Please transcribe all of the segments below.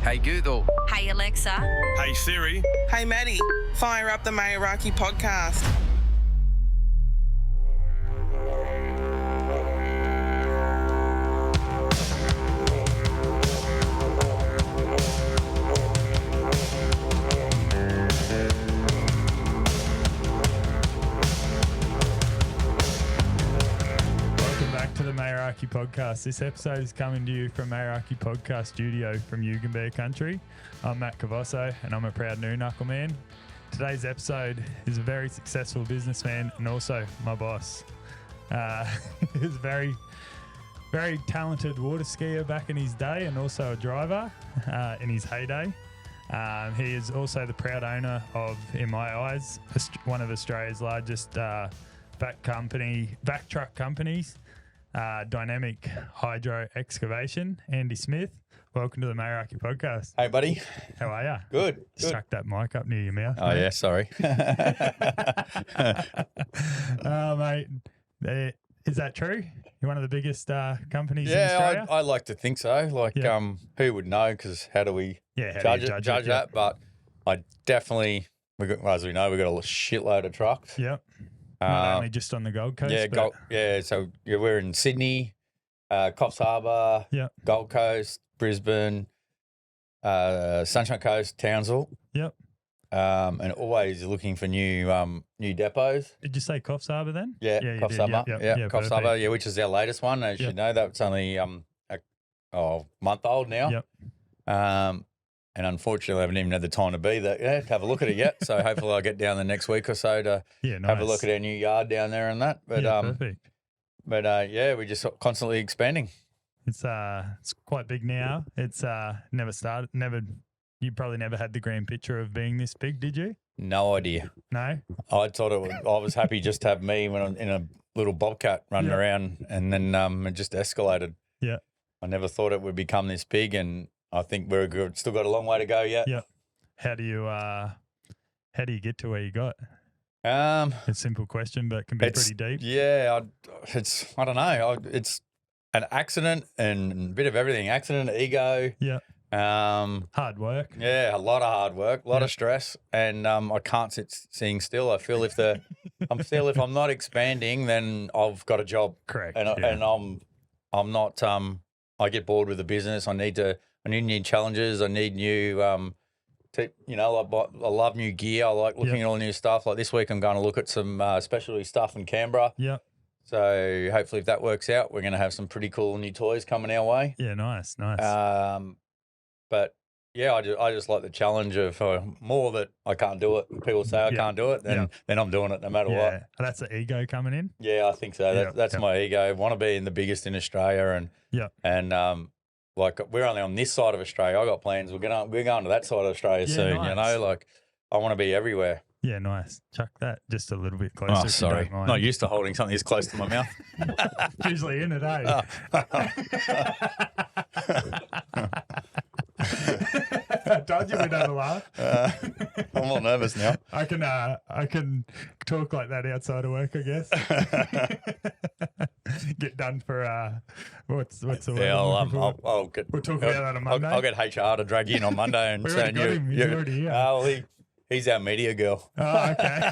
Hey Google. Hey Alexa. Hey Siri. Hey Matty, fire up the Meiraki Podcast. To the Meiraki Podcast. This episode is coming to you from Meiraki Podcast Studio from Yugambeh Country. I'm Matt Cavosso and I'm a proud new knuckle man. Today's episode is a very successful businessman and also my boss. He's a very, very talented water skier back in his day and also a driver in his heyday. He is also the proud owner of, in my eyes, one of Australia's largest back truck companies. Dynamic Excavation. Andy Smith, welcome to the Meiraki Podcast. Hey, buddy. How are you? Good. Stuck that mic up near your mouth. Oh, yeah, sorry. Mate, is that true? You're one of the biggest companies in Australia? Yeah, I like to think so. Who would know? Because how do we judge that? Yeah. But I definitely, as we know, we've got a shitload of trucks. Yep. Not only just on the Gold Coast. So we're in Sydney, Coffs Harbour, Gold Coast, Brisbane, Sunshine Coast, Townsville. Yep. And always looking for new depots. Did you say Coffs Harbour then? Yeah, Coffs Harbour. Yeah, Coffs Harbour. Yeah, which is our latest one. As you know, that's only a month old now. Yep. And unfortunately, I haven't even had the time to be there to have a look at it yet. So hopefully I'll get down the next week or so to have a look at our new yard down there and that. But perfect. But we're just constantly expanding. It's quite big now. It's you probably never had the grand picture of being this big, did you? No idea. No? I thought I was happy just to have me when I'm in a little bobcat running around, and then it just escalated. Yeah. I never thought it would become this big, and I think we're good. Still got a long way to go yet. Yeah. How do you get to where you got? It's a simple question, but can be pretty deep. Yeah, I don't know. It's an accident and a bit of everything. Accident, ego. Yeah. Hard work. Yeah, a lot of hard work, a lot of stress, and I can't sit sitting still. I feel if I'm not expanding, then I've got a job. Correct. And I'm not. I get bored with the business. I need new challenges. I need new, I love new gear. I like looking at all new stuff. Like this week, I'm going to look at some specialty stuff in Canberra. Yeah. So hopefully, if that works out, we're going to have some pretty cool new toys coming our way. Yeah, nice. But yeah, I just like the challenge of more that I can't do it. People say I can't do it, then I'm doing it no matter what. That's the ego coming in. Yeah, I think so. That's my ego. I want to be in the biggest in Australia, and we're only on this side of Australia. I got plans. We're going to that side of Australia soon. Nice. I want to be everywhere. Yeah, nice. Chuck that just a little bit closer. Oh, sorry. Not used to holding something this close to my mouth. Usually in it, eh? I told you we'd have a laugh. I'm all nervous now. I can talk like that outside of work, I guess. Get done for what's the word? Yeah, we'll talk about that on Monday. I'll get HR to drag you in on Monday and say He's already here. Oh, he's our media girl. Oh, okay.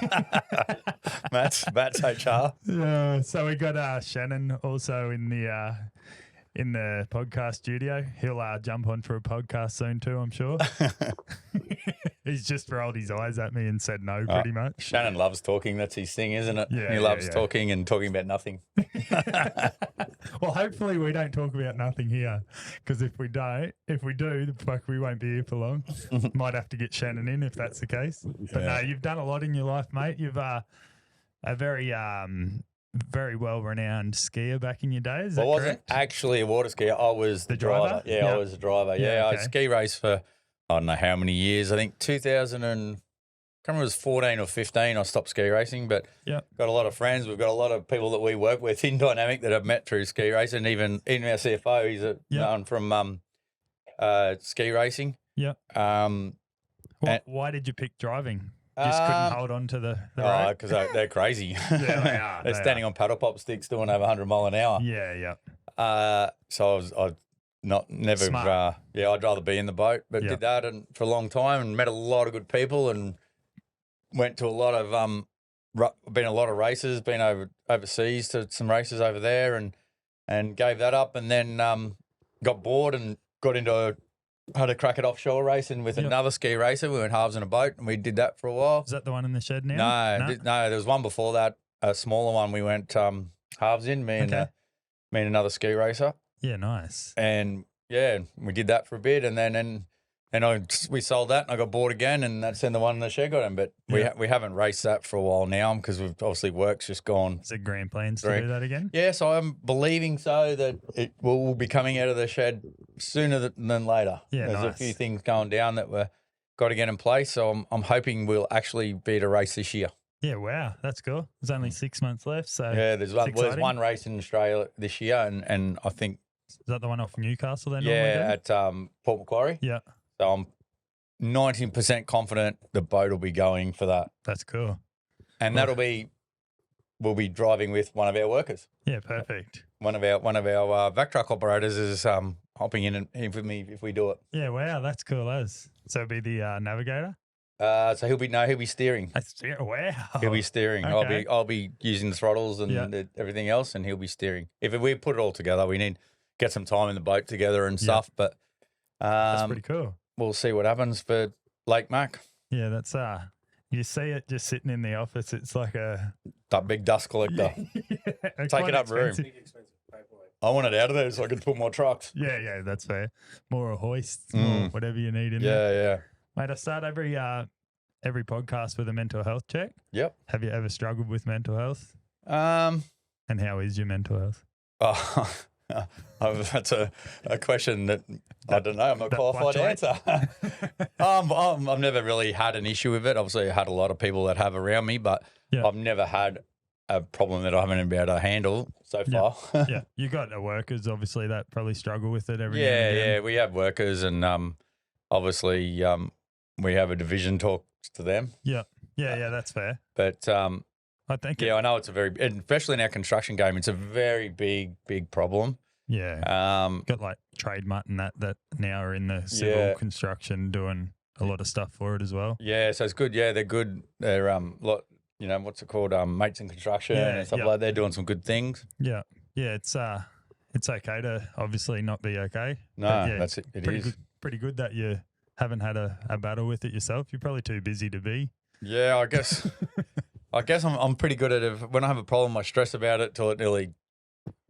Matt's HR. Yeah. So we got Shannon also in the podcast studio. He'll jump on for a podcast soon too, I'm sure. He's just rolled his eyes at me and said no, pretty much. Shannon loves talking. That's his thing, isn't it? Yeah, he loves talking and talking about nothing. Well, hopefully we don't talk about nothing here, because if we do, we won't be here for long. Might have to get Shannon in if that's the case. But no, you've done a lot in your life, mate. You've a very very well-renowned skier back in your days. I wasn't actually a water skier. I was the driver. Yeah, I was a driver. Yeah, okay. I ski raced for I don't know how many years. I think 2000 and I can't remember, it was 14 or 15. I stopped ski racing, but got a lot of friends. We've got a lot of people that we work with in Dynamic that I've met through ski racing. Even our CFO, he's known from ski racing. Yeah. Why did you pick driving? Just couldn't hold on to the road? Because they're crazy. Yeah, they are. They're standing on paddle pop sticks doing over 100 mile an hour. Yeah. So I never. Smart. I'd rather be in the boat, but did that and for a long time and met a lot of good people and went to a lot of been a lot of races, been overseas to some races over there and gave that up and then got bored and got into had a crack at offshore racing with another ski racer. We went halves in a boat and we did that for a while. Is that the one in the shed now? No, there was one before that, a smaller one. We went halves in, me and another ski racer. Yeah, nice. And we did that for a bit and then we sold that and I got bored again and that's then the one in the shed got in. But we haven't raced that for a while now because we've obviously work's just gone. Is it grand plans to do that again? Yeah, so I'm believing so that it will be coming out of the shed sooner than later. Yeah, There's a few things going down that we've got to get in place. So I'm hoping we'll actually be at a race this year. Yeah, wow, that's cool. There's only 6 months left. So there's one race in Australia this year and I think. Is that the one off Newcastle then? Yeah, at Port Macquarie. Yeah. So I'm 90% confident the boat will be going for that. That's cool. And we'll be driving with one of our workers. Yeah, perfect. One of our vac truck operators is hopping in with me if we do it. Yeah, wow, that's cool as. So it'll be the navigator? So he'll be steering. Wow. He'll be steering. Okay. I'll be using the throttles and everything else and he'll be steering. If we put it all together, we need to get some time in the boat together and stuff, but that's pretty cool. We'll see what happens for Lake Mac. Yeah, that's you see it just sitting in the office. It's like that big dust collector. Taking up room. I want it out of there so I can put more trucks. Yeah, that's fair. More hoists, more whatever you need in there. Yeah. Mate, I start every podcast with a mental health check. Yep. Have you ever struggled with mental health? And how is your mental health? That's a question that I don't know. I'm not qualified to answer. I've never really had an issue with it. Obviously, I had a lot of people that have around me, but I've never had a problem that I haven't been able to handle so far. Yeah, you got workers obviously that probably struggle with it every now and again. Yeah, we have workers, and obviously we have a division talk to them. Yeah, that's fair. But I think. Yeah, I know it's especially in our construction game, it's a very big problem. Yeah. Got like Trade Mutt and that now are in the civil construction doing a lot of stuff for it as well. Yeah, so it's good. Yeah, they're good. They're what's it called? Mates in construction and stuff like that. They're doing some good things. Yeah. Yeah, it's okay to obviously not be okay. No, that's it. It is pretty good that you haven't had a battle with it yourself. You're probably too busy to be. Yeah, I guess. I'm pretty good at it. When I have a problem, I stress about it till it nearly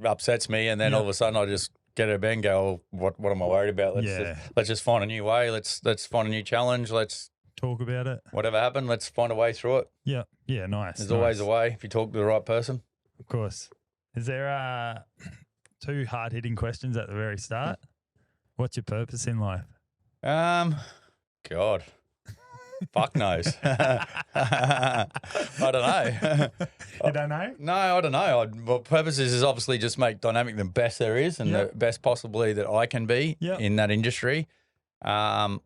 upsets me, and then all of a sudden I just get out of bed and go, what am I worried about? Let's just find a new way. Let's find a new challenge. Let's talk about it. Whatever happened, let's find a way through it. Yeah, nice. There's always a way if you talk to the right person. Of course. Is there two hard-hitting questions at the very start? What's your purpose in life? God. Fuck knows. I don't know. You don't know? No, I don't know. My purpose is obviously just make Dynamic the best there is and the best possibly that I can be in that industry. And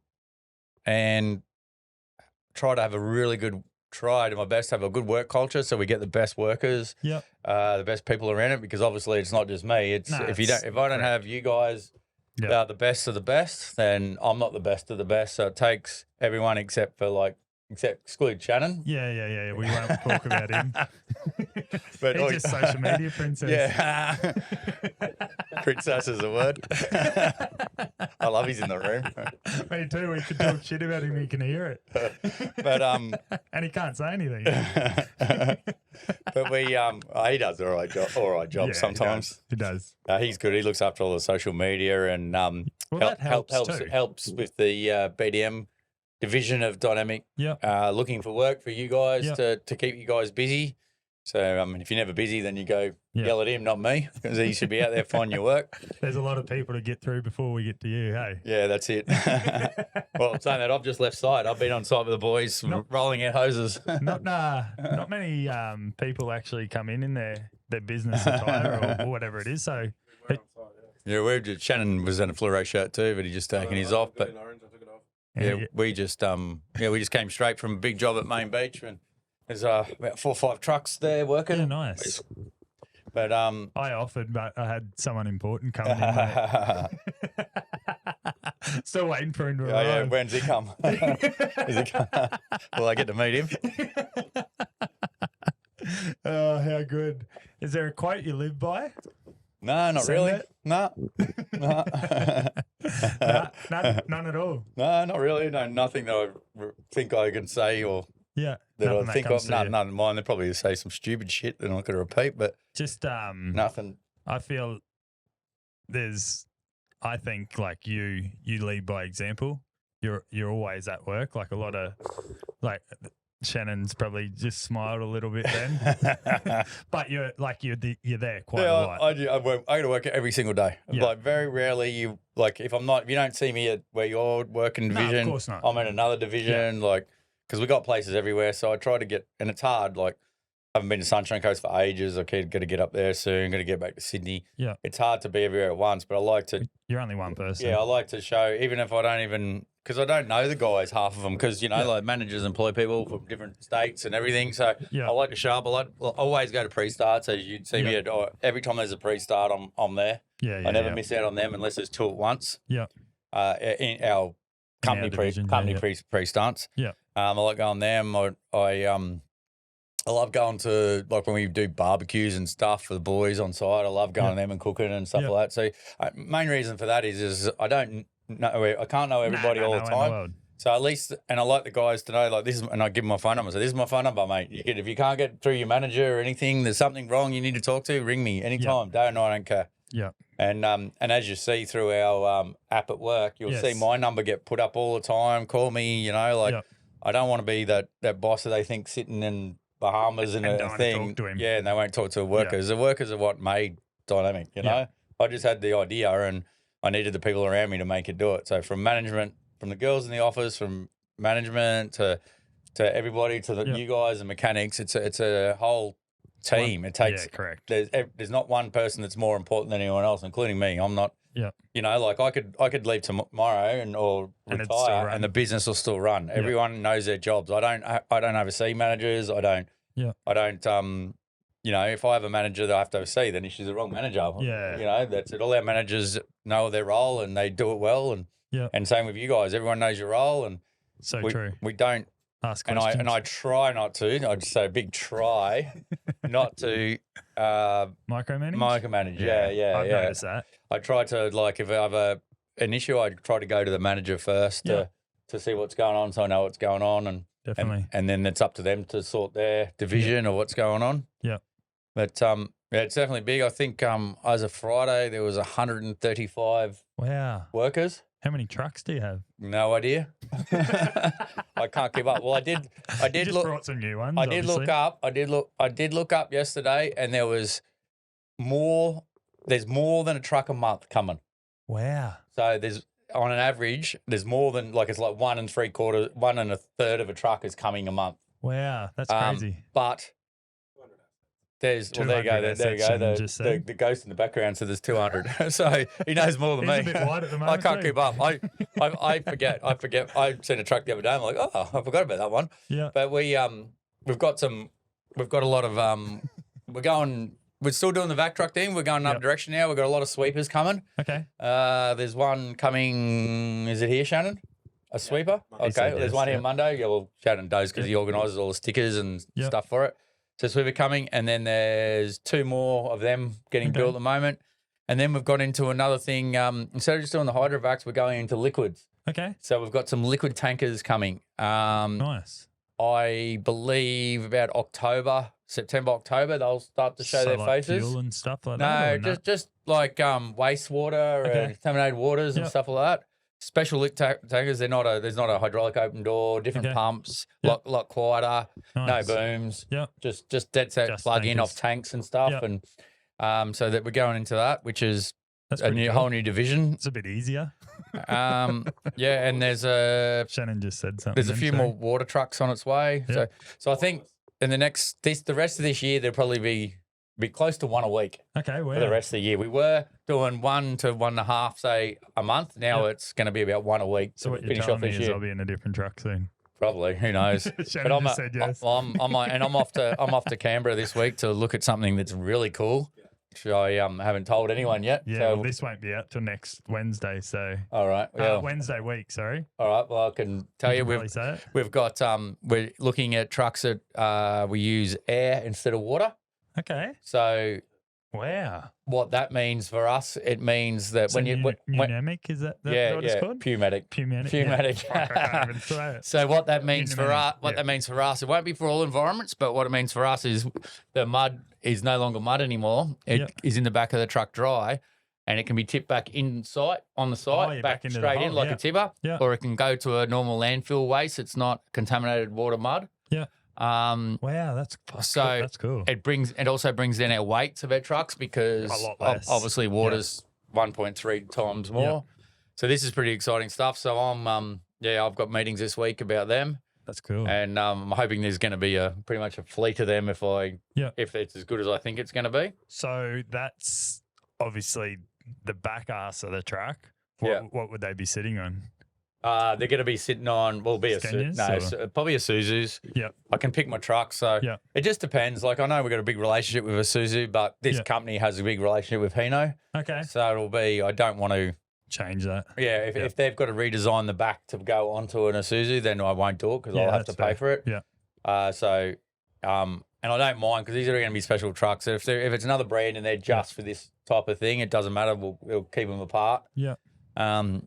try to my best to have a good work culture so we get the best workers, the best people around it, because obviously it's not just me. If I don't have you guys the best of the best, then I'm not the best of the best. So it takes everyone except exclude Shannon. Yeah. We won't talk about him. But he's just social media princess. Yeah. Princess is a word. I love he's in the room. Me too. We could talk shit about him. He can hear it. But and he can't say anything. But he does all right job sometimes. He does. He's good. He looks after all the social media and helps with the BDM division of Dynamic. Looking for work for you guys to keep you guys busy. So, if you're never busy, then you go yell at him, not me, because he should be out there finding your work. There's a lot of people to get through before we get to you, hey? Yeah, that's it. Well, saying that, I've just left site. I've been on site with the boys, rolling out hoses. Not many people actually come in their business attire or whatever it is. So, Shannon was in a fluoro shirt too, but he just taken his off. But we just came straight from a big job at Main Beach and. There's about 4 or 5 trucks there working. Yeah, nice. But I offered, but I had someone important coming in, mate. Still waiting for him to arrive. Yeah, when's he come? Will I get to meet him? Oh, how good. Is there a quote you live by? No, not Send really. it? No. No. None at all. No, not really. No, nothing that I think I can say or Yeah. that I nothing think comes of. to you. None of mine. They probably say some stupid shit that I'm not going to repeat, but Just nothing. I feel I think like you lead by example. You're always at work. Like a lot of Shannon's probably just smiled a little bit then, but you're there quite a lot. I do. I go to work every single day. Yeah. Like very rarely if if you don't see me at where you're working No, division, of course not. I'm in another division. Because we got places everywhere, so I try to get, and it's hard. Like I haven't been to Sunshine Coast for ages. I got to get up there soon. Got to get back to Sydney. Yeah, it's hard to be everywhere at once, but I like to. You're only one person. Yeah, I like to show, even if I don't even, because I don't know the guys, half of them, because, like managers employ people from different states and everything. So I like to show up. I always go to pre-start. So you'd see me every time there's a pre-start, I'm there. I never miss out on them unless there's two at once. Yeah. In our company pre-starts. Yeah. I like going there. I love going to, like, when we do barbecues and stuff for the boys on site. I love going to them and cooking and stuff like that. So main reason for that is I can't know everybody all the time. So at least, and I like the guys to know, like, this is, and I give them my phone number. So this is my phone number, mate. If you can't get through your manager or anything, there's something wrong you need to talk to, ring me anytime. Day or night, I don't care. Yeah. And as you see through our app at work, you'll see my number get put up all the time. Call me, I don't want to be that boss that they think sitting in Bahamas and a thing. Yeah, and they won't talk to the workers. The workers are what made Dynamic, I just had the idea and I needed the people around me to make it do it. So from management, from the girls in the office, from management to everybody, to you guys and mechanics, it's a whole team. It takes correct. There's not one person that's more important than anyone else, including me. I'm not. Yeah. Like I could leave tomorrow or retire, and the business will still run. Everyone knows their jobs. I don't oversee managers. I don't. If I have a manager that I have to oversee, then she's the wrong manager. Yeah. That's it. All our managers know their role and they do it well. And same with you guys. Everyone knows your role, and true. We don't ask questions. And I try not to. I'd say a big try not to micromanage. Yeah. I've noticed that. I try to, like, if I have an issue, I try to go to the manager first to see what's going on, so I know what's going on, and definitely, and then it's up to them to sort their division or what's going on. Yeah, but it's definitely big. I think as of Friday there was 135 workers. How many trucks do you have? No idea. I can't keep up. Well, I did you just brought some new ones. I did look up. I did look up yesterday, and there was more. There's more than a truck a month coming. Wow. So there's, on an average, there's more than, like, it's like 1 1/3 of a truck is coming a month. Wow, that's crazy. But there's, well, there you go. The ghost in the background said there's 200. So he knows more than me. He's a bit wide at the moment. I can't keep up. I forget. I seen a truck the other day. I'm like, oh, I forgot about that one. Yeah. But we've got a lot of we're still doing the vac truck thing. We're going another direction now. We've got a lot of sweepers coming. Okay. There's one coming. Is it here, Shannon? A sweeper? Okay. There's one here Monday. Yeah, well, Shannon does because he organises all the stickers and stuff for it. So sweeper coming, and then there's 2 more of them getting built at the moment. And then we've got into another thing. Instead of just doing the hydrovacs, we're going into liquids. Okay. So we've got some liquid tankers coming. Nice. I believe about September, October, they'll start to show their faces. Fuel and stuff like that? No, just like wastewater and contaminated waters and stuff like that. Special lift tankers. There's not a hydraulic open door. Different pumps. Lot quieter. Nice. No booms. Yeah. Just dead set plug in off tanks and stuff. And so that we're going into that, which is whole new division. It's a bit easier. And there's Shannon just said something. There's a few more water trucks on its way. Yeah. So I think in the rest of this year there'll probably be close to 1 a week. Okay, for the rest of the year. We were doing 1 to 1.5, say, a month. Now it's going to be about 1 a week. So what you're telling me is I'll be in a different truck soon. Probably, who knows? Shannon just said yes. I'm off to Canberra this week to look at something that's really cool. which I haven't told anyone yet. Yeah, so, well, this won't be out till next Wednesday. So all right, Wednesday week. Sorry. All right. Well, I can tell you we've got we're looking at trucks that we use air instead of water. Okay. So. Wow. What that means for us, it means that so dynamic, is that what it's called? Pneumatic. Fuck, I can't even say it. So what that means for us, that means for us, it won't be for all environments, but what it means for us is the mud is no longer mud anymore. It is in the back of the truck dry, and it can be tipped back on the site, back straight in like a tipper, or it can go to a normal landfill waste. It's not contaminated water mud. Yeah. Wow, that's cool. It also brings down our weights of our trucks because obviously water's 1.3 times more. Yeah. So this is pretty exciting stuff. So I've got meetings this week about them. That's cool. And I'm hoping there's going to be pretty much a fleet of them if it's as good as I think it's going to be. So that's obviously the back ass of the truck. What would they be sitting on? They're going to be sitting on, probably a Isuzu's. Yeah. I can pick my truck. So it just depends. Like, I know we've got a big relationship with Isuzu, but this company has a big relationship with Hino. Okay. So it'll be, I don't want to change that. Yeah. If they've got to redesign the back to go onto an Isuzu, then I won't do it because I'll have to pay for it. Yeah. And I don't mind because these are going to be special trucks. If it's another brand and they're just for this type of thing, it doesn't matter. We'll keep them apart. Yeah.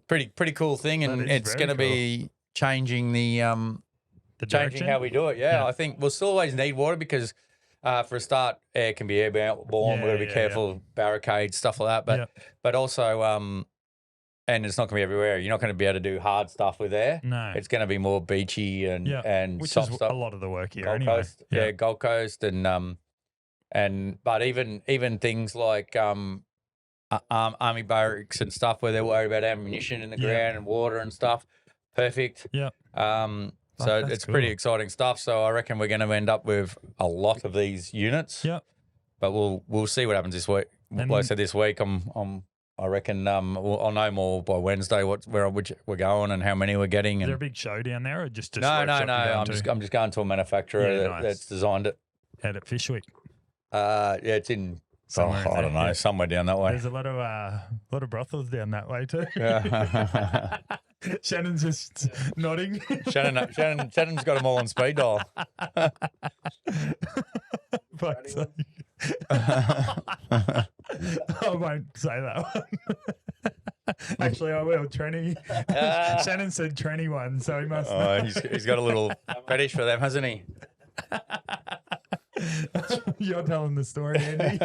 Pretty cool thing, and it's going to be changing changing how we do it. Yeah, I think we'll still always need water because for a start, air can be airborne. We've got to be careful of barricades, stuff like that. But also, and it's not going to be everywhere. You're not going to be able to do hard stuff with air. No, it's going to be more beachy and which soft is stuff. A lot of the work here, Gold anyway. Coast, Gold Coast, but even things like army barracks and stuff where they're worried about ammunition in the ground and water and stuff. Perfect. Yeah. So it's pretty exciting stuff. So I reckon we're going to end up with a lot of these units. Yeah. But we'll see what happens this week. Like I said, this week I reckon I'll know more by Wednesday which we're going and how many we're getting. Is there a big show down there or just no? I'm just going to a manufacturer that's designed it. Out at Fish Week. It's in. I don't know, somewhere down that way. There's a lot of brothels down that way too. Yeah. Shannon's just nodding. Shannon's got them all on speed dial. Fuck's sake. I won't say that one. Actually, I will. Trenny. Shannon said Trenny one, so he must. Oh, he's got a little fetish for them, hasn't he? You're telling the story, Andy.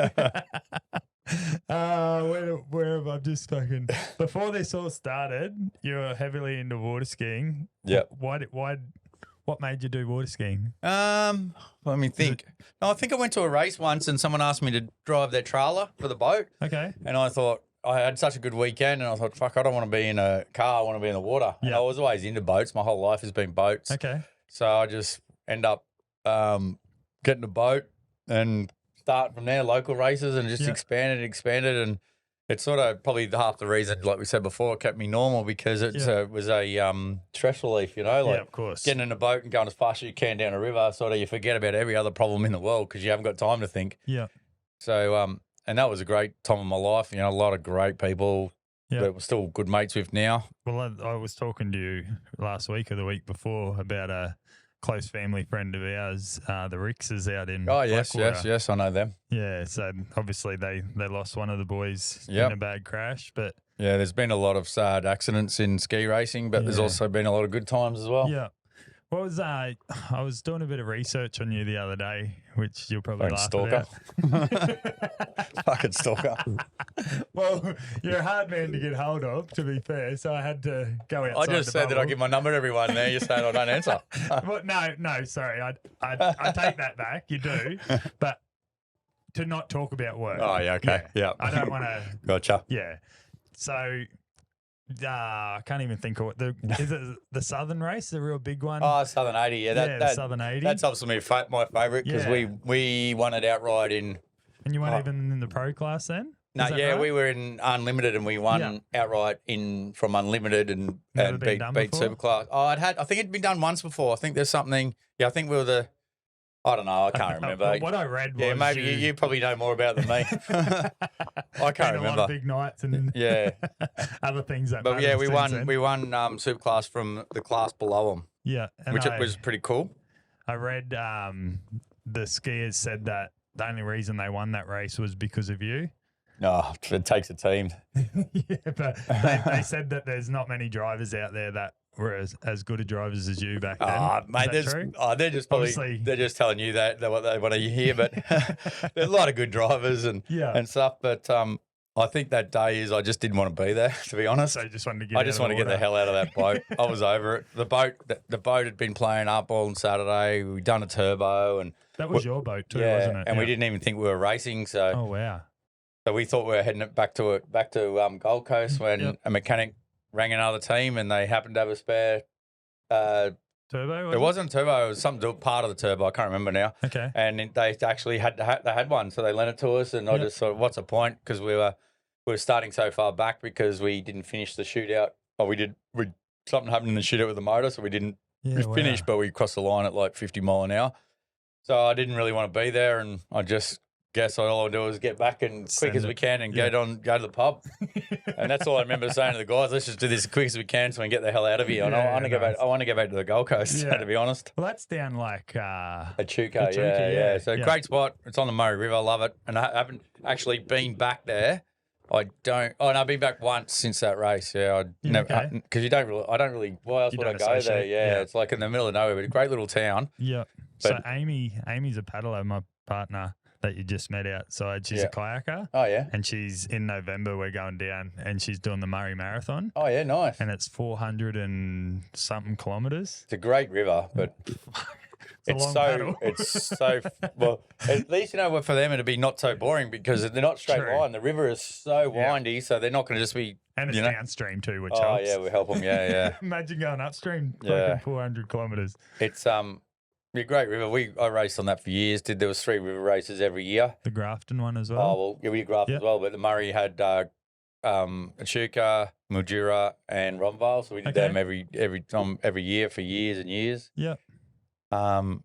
Where have I just fucking... Before this all started, you were heavily into water skiing. Yeah. What made you do water skiing? Let me think. I think I went to a race once and someone asked me to drive their trailer for the boat. Okay. And I thought, I had such a good weekend and I thought, fuck, I don't want to be in a car. I want to be in the water. Yeah. And I was always into boats. My whole life has been boats. Okay. So I just end up getting a boat and start from there, local races, and just expanded. And it's sort of probably half the reason, like we said before, it kept me normal because it was a stress relief, like of course. Getting in a boat and going as fast as you can down a river, sort of you forget about every other problem in the world because you haven't got time to think. Yeah. So, and that was a great time of my life, a lot of great people that we're still good mates with now. Well, I was talking to you last week or the week before about a close family friend of ours, the Rixes out in yes, I know them. Yeah, so obviously they lost one of the boys in a bad crash, but yeah, there's been a lot of sad accidents in ski racing, but there's also been a lot of good times as well. Yeah. What was I was doing a bit of research on you the other day, which you'll probably laugh about. Fucking stalker. Well, you're a hard man to get hold of, to be fair, so I had to go outside. I just said that I give my number to everyone there. You're saying I don't answer. Well, no, sorry. I take that back. You do, but to not talk about work. Oh, yeah, okay. Yeah. I don't want to. Gotcha. Yeah. So... I can't even think of what is it the Southern race, the real big one? Oh, Southern 80, yeah. The Southern 80. That's obviously my favourite because we won it outright in. And you weren't even in the pro class then? No, right? We were in Unlimited and we won outright from Unlimited and beat Superclass. Oh, I think it'd been done once before. I think there's something. Yeah, I think we were I don't know. I can't remember. What I read was maybe you probably know more about it than me. I can't remember. A lot of big nights and other things that. But yeah, we won Superclass from the class below them. Yeah, which was pretty cool. I read the skiers said that the only reason they won that race was because of you. No, it takes a team. Yeah, but they said that there's not many drivers out there that were as good a drivers as you back then. Mate, they're just they're just telling you that what they want to hear. But there's a lot of good drivers and stuff. But I think that day I just didn't want to be there, to be honest. So you just wanted to get the hell out of that boat. I was over it. The boat had been playing up all on Saturday. We'd done a turbo and that was your boat too, wasn't it? And we didn't even think we were racing. So oh wow. So we thought we were heading back to Gold Coast when a mechanic rang another team and they happened to have a spare turbo. It wasn't turbo. It was something part of the turbo. I can't remember now. Okay. And they actually had one, so they lent it to us. And I just thought, what's the point? Because we were starting so far back because we didn't finish the shootout. Or something happened in the shootout with the motor, so we didn't finish. But we crossed the line at like 50 mile an hour. So I didn't really want to be there, and I just guess all I'll do is get back and quick as we can and go to the pub. And that's all I remember saying to the guys, let's just do this as quick as we can so we can get the hell out of here. I want to go back to the Gold Coast, to be honest. Well, that's down like Echuca, yeah. So great spot. It's on the Murray River. I love it. And I haven't actually been back there. I've been back once since that race. Yeah, because I don't really. Why else would I go there? Yeah, it's like in the middle of nowhere, but a great little town. Yeah. So Amy's a paddler, my partner that you just met outside. She's a kayaker. Oh yeah. And she's in November. We're going down, and she's doing the Murray Marathon. Oh yeah, nice. And it's 400 and something kilometres. It's a great river, but. It's so well. At least for them it'd be not so boring because they're not straight line. The river is so windy, so they're not going to just be. And it's downstream too, which helps. Oh yeah, we help them. Yeah. Imagine going upstream, fucking 400 kilometres. It's a great river. I raced on that for years. There was 3 river races every year. The Grafton one as well. Oh well, yeah, we did Grafton as well, but the Murray had Echuca, Mildura, and Ronvale, so we did them every year for years and years. Yeah. And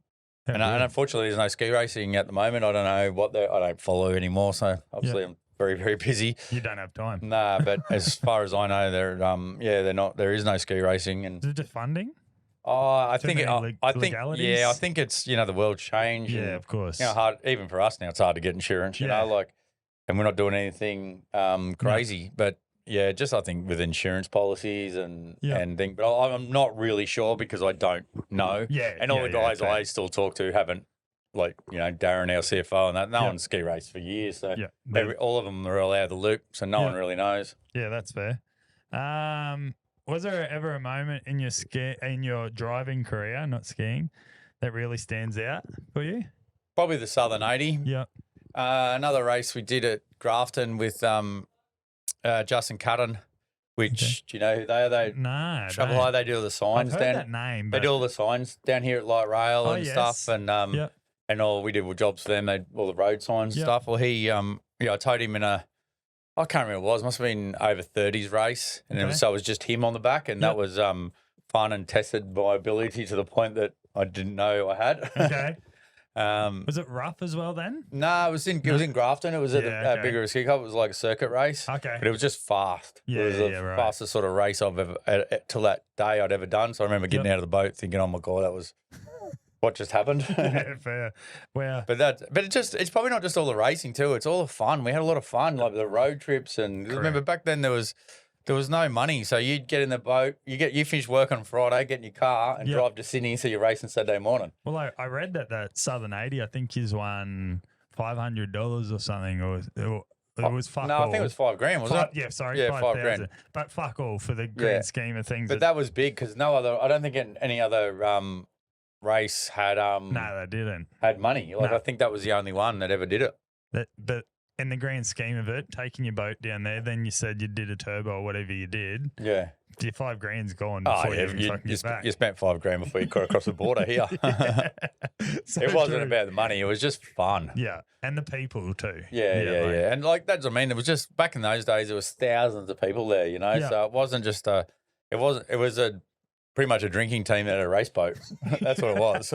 unfortunately, there's no ski racing at the moment. I don't know I don't follow anymore. So obviously, I'm very, very busy. You don't have time. Nah, but as far as I know, they're not. There is no ski racing. And is it funding? Oh, I think it's the world's changed. Yeah, of course. Hard even for us now. It's hard to get insurance. You know, and we're not doing anything crazy, but. Yeah, just I think with insurance policies and things, but I'm not really sure because I don't know. Yeah, and all the guys I still talk to haven't, Darren, our CFO, and that no one's ski raced for years. So all of them are all out of the loop, so no one really knows. Yeah, that's fair. Was there ever a moment in your driving career, not skiing, that really stands out for you? Probably the Southern 80. Yeah. Another race we did at Grafton with Justin Cutton, which do you know who they are? No, Travel High. They do all the signs. I've heard that name. They do all the signs down here at Light Rail and stuff, and all we did were jobs for them. They all the road signs and stuff. Well, he, I told him I can't remember what it was. Must have been over 30s race, and it was just him on the back, and that was fun and tested my ability to the point that I didn't know I had. Okay. Was it rough as well then? No, it was in Grafton. It was at the bigger ski cup. It was like a circuit race. Okay. But it was just fast. Yeah, it was the fastest sort of race I've ever till that day I'd ever done. So I remember getting out of the boat thinking, "Oh my god, that was what just happened." Yeah, fair. Wow. But it's probably not just all the racing too. It's all the fun. We had a lot of fun, like the road trips, and remember back then there was no money, so you'd get in the boat. You finish work on Friday, get in your car, and drive to Sydney, so you're racing Saturday morning. Well, I read that Southern 80, I think, he's won $500 or something, or it was fuck all. No, I think it was $5,000, wasn't it? Yeah, sorry, yeah, $5,000. But fuck all for the grand scheme of things. But that was big because I don't think any other race had no, they didn't had money. I think that was the only one that ever did it. But in the grand scheme of it, taking your boat down there, then you said you did a turbo or whatever you did. Yeah. Your $5,000's gone before you even fucking get back. You spent $5,000 before you got across the border here. So it wasn't about the money. It was just fun. Yeah. And the people too. Yeah. And that's what I mean. It was just back in those days, there was thousands of people there, So it wasn't just it was a pretty much a drinking team at a race boat. That's what it was.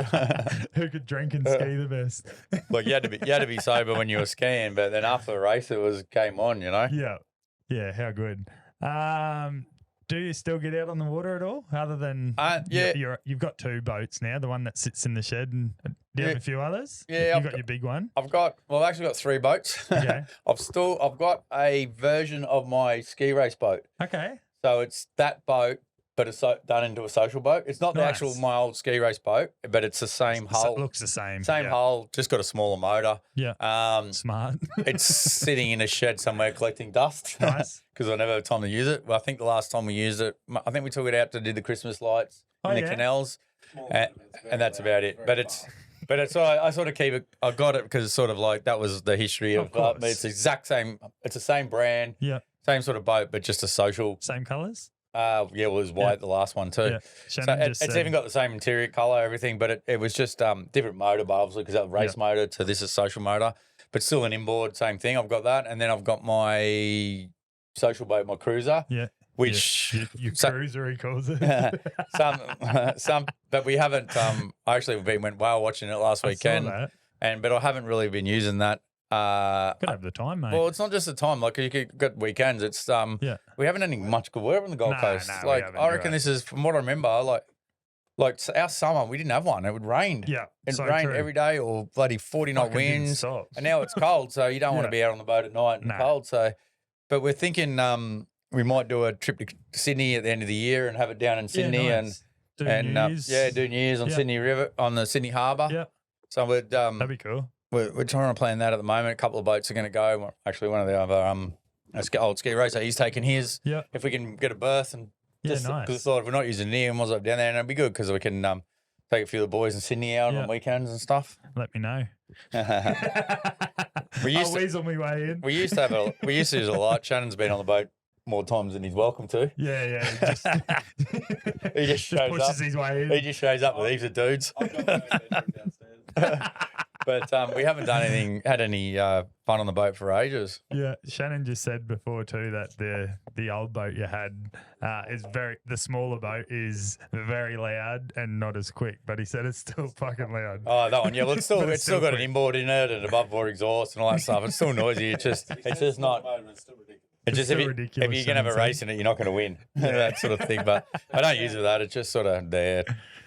Who could drink and ski the best? Like you had to be sober when you were skiing, but then after the race, it was game on. Yeah, yeah. How good. Do you still get out on the water at all? Other than you've got 2 boats now. The one that sits in the shed, and do you have a few others? Yeah, I've got your big one. I've actually got 3 boats. Okay. I've got a version of my ski race boat. Okay. So it's that boat, but it's done into a social boat. It's not the actual my old ski race boat, but it's the same hull. It looks the same. Same hull, just got a smaller motor. Yeah. Smart. It's sitting in a shed somewhere collecting dust. Nice. Because I never had time to use it. Well, I think the last time we used it, I think we took it out to do the Christmas lights in the canals, and that's about it. But it's I sort of keep it. I got it because it's sort of like that was the history of it's the exact same. It's the same brand. Yeah. Same sort of boat, but just a social. Same colours? Well, it was white the last one too. Yeah. So it's even got the same interior colour, everything, but it was just different motor, but obviously because that was race motor to this is social motor, but still an inboard, same thing. I've got that, and then I've got my social boat, my cruiser. Yeah. Which your cruiser, he calls it. some, but we haven't. I actually went whale watching it last weekend, but I haven't really been using that. Could have the time, mate. Well, it's not just the time. Like you could get weekends. It's we haven't had any much good weather on the Gold Coast. Like I reckon this is from what I remember. Like our summer, we didn't have one. It would rain. Yeah, it rained every day or bloody 40 knot winds. And now it's cold, so you don't want to be out on the boat at night and cold. So, but we're thinking we might do a trip to Sydney at the end of the year and have it down in Sydney do New Year's on Sydney River on the Sydney Harbour. Yeah, so that'd be cool. We're trying to plan that at the moment. A couple of boats are going to go. Actually, one of the other old ski racer, he's taking his. Yeah. If we can get a berth and nice. Because I thought if we're not using it here, we might as well down there, and it'd be good because we can take a few of the boys in Sydney out on weekends and stuff. Let me know. I'll weasel my way in. We used to use it a lot. Shannon's been on the boat more times than he's welcome to. Yeah. He just shows pushes up. His way in. He just shows up with heaps of dudes. But we haven't had any fun on the boat for ages. Yeah, Shannon just said before too that the old boat you had the smaller boat is very loud and not as quick, but he said it's still fucking loud. Oh, that one, yeah. Well, it's still got an inboard in it and above board exhaust and all that stuff. It's still noisy. It's just not. It's just if you're going to have a race in it, you're not going to win. That sort of thing. But I don't use it for that. It's just sort of there.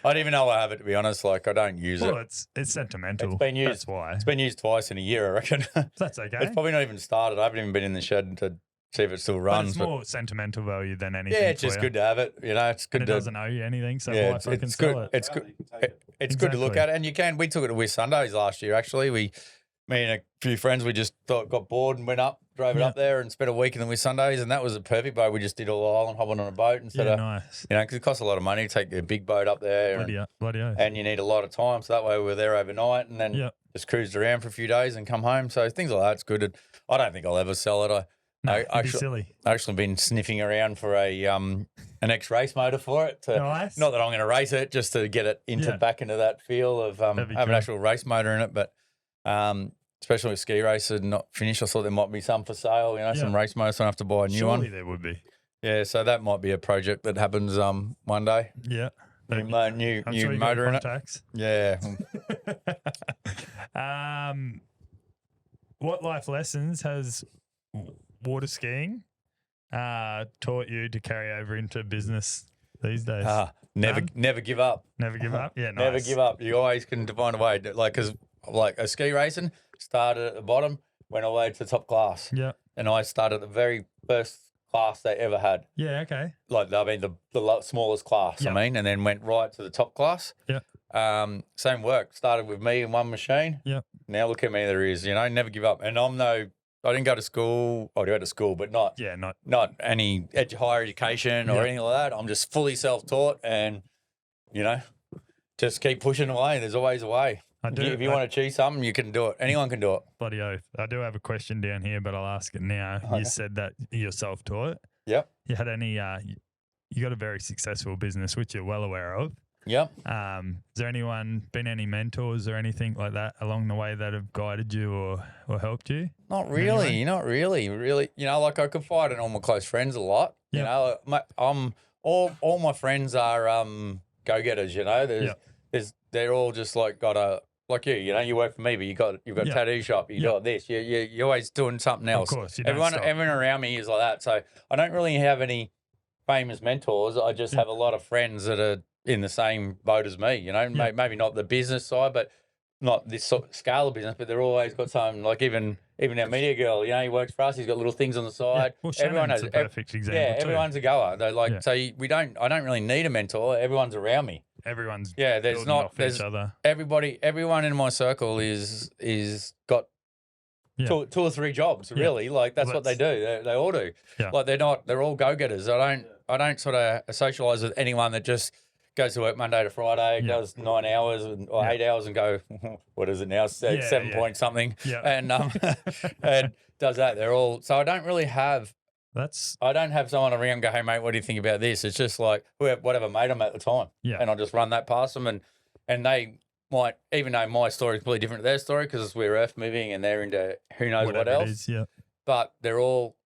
I don't even know I have it, to be honest. Like, I don't use it. Well, it's sentimental. It's been used. That's why. It's been used twice in a year, I reckon. That's okay. It's probably not even started. I haven't even been in the shed to see if it still runs. But it's more sentimental value than anything. Yeah, it's just good to have it. It's good. And it doesn't owe you anything, so why fucking sell it? It's good. It's good to look at it, and you can. We took it to Whiz Sundays last year. Actually, me and a few friends, we just got bored and went up. Drove it up there and spent a week in the Whiz Sundays, and that was a perfect boat. We just did all the island hopping on a boat instead of, nice. Because it costs a lot of money to take a big boat up there. Bloody oath. And you need a lot of time, so that way we're there overnight and then just cruised around for a few days and come home. So things like that, it's good. I don't think I'll ever sell it. It'd be silly. I've actually been sniffing around for an X-race motor for it. Nice. Not that I'm going to race it, just to get it back into that feel of having an actual race motor in it, but. Especially with ski races not finished, I thought there might be some for sale. Some race motors. So I don't have to buy a new one. Surely there would be. Yeah, so that might be a project that happens one day. Yeah, new motor in it. Yeah. What life lessons has water skiing taught you to carry over into business these days? Never give up. Never give up. Yeah, nice. Never give up. You always can find a way. Because a ski racing. Started at the bottom, went all the way to the top class. Yeah. And I started the very first class they ever had. Yeah, okay. The smallest class, yep. and then went right to the top class. Yeah. Same work. Started with me in one machine. Yeah. Now look at me, there is, never give up. And I didn't go to school. I went to school, but not any higher education or anything like that. I'm just fully self-taught and, just keep pushing away. There's always a way. If you want to achieve something, you can do it. Anyone can do it. Bloody oath. I do have a question down here, but I'll ask it now. Okay. You said that you're self-taught. Yep. You had any? You got a very successful business, which you're well aware of. Yep. Has there been any mentors or anything like that along the way that have guided you or helped you? Not really. Not really. Really, I confide in all my close friends a lot. Yep. all my friends are go-getters, you know. They're all just like like you know, you work for me, but you've got a tattoo shop, you got this, you're always doing something else. Of course, everyone around me is like that. So I don't really have any famous mentors. I just have a lot of friends that are in the same boat as me, you know. Maybe not the business side, but not this sort of scale of business, but they're always got something. Like even our media girl, you know, he works for us. He's got little things on the side. Well, everyone has a perfect example. Yeah, everyone's a goer. They're like, so I don't really need a mentor. Everyone's around me. Everyone's there's each other. Everyone in my circle is got two or three jobs, really. Like that's what they do. They all do. Yeah. Like they're all go-getters. I don't sort of socialise with anyone that just goes to work Monday to Friday, does 9 hours or 8 hours and go, what is it now? 7 point something. Yeah. And and does that. They're all, so I don't really have, I don't have someone around go, hey mate, what do you think about this? It's just like whatever made them at the time. Yeah. And I'll just run that past them and they might, even though my story is completely different to their story because we're earth moving and they're into who knows Whatever what else. It is, yeah. But they're all,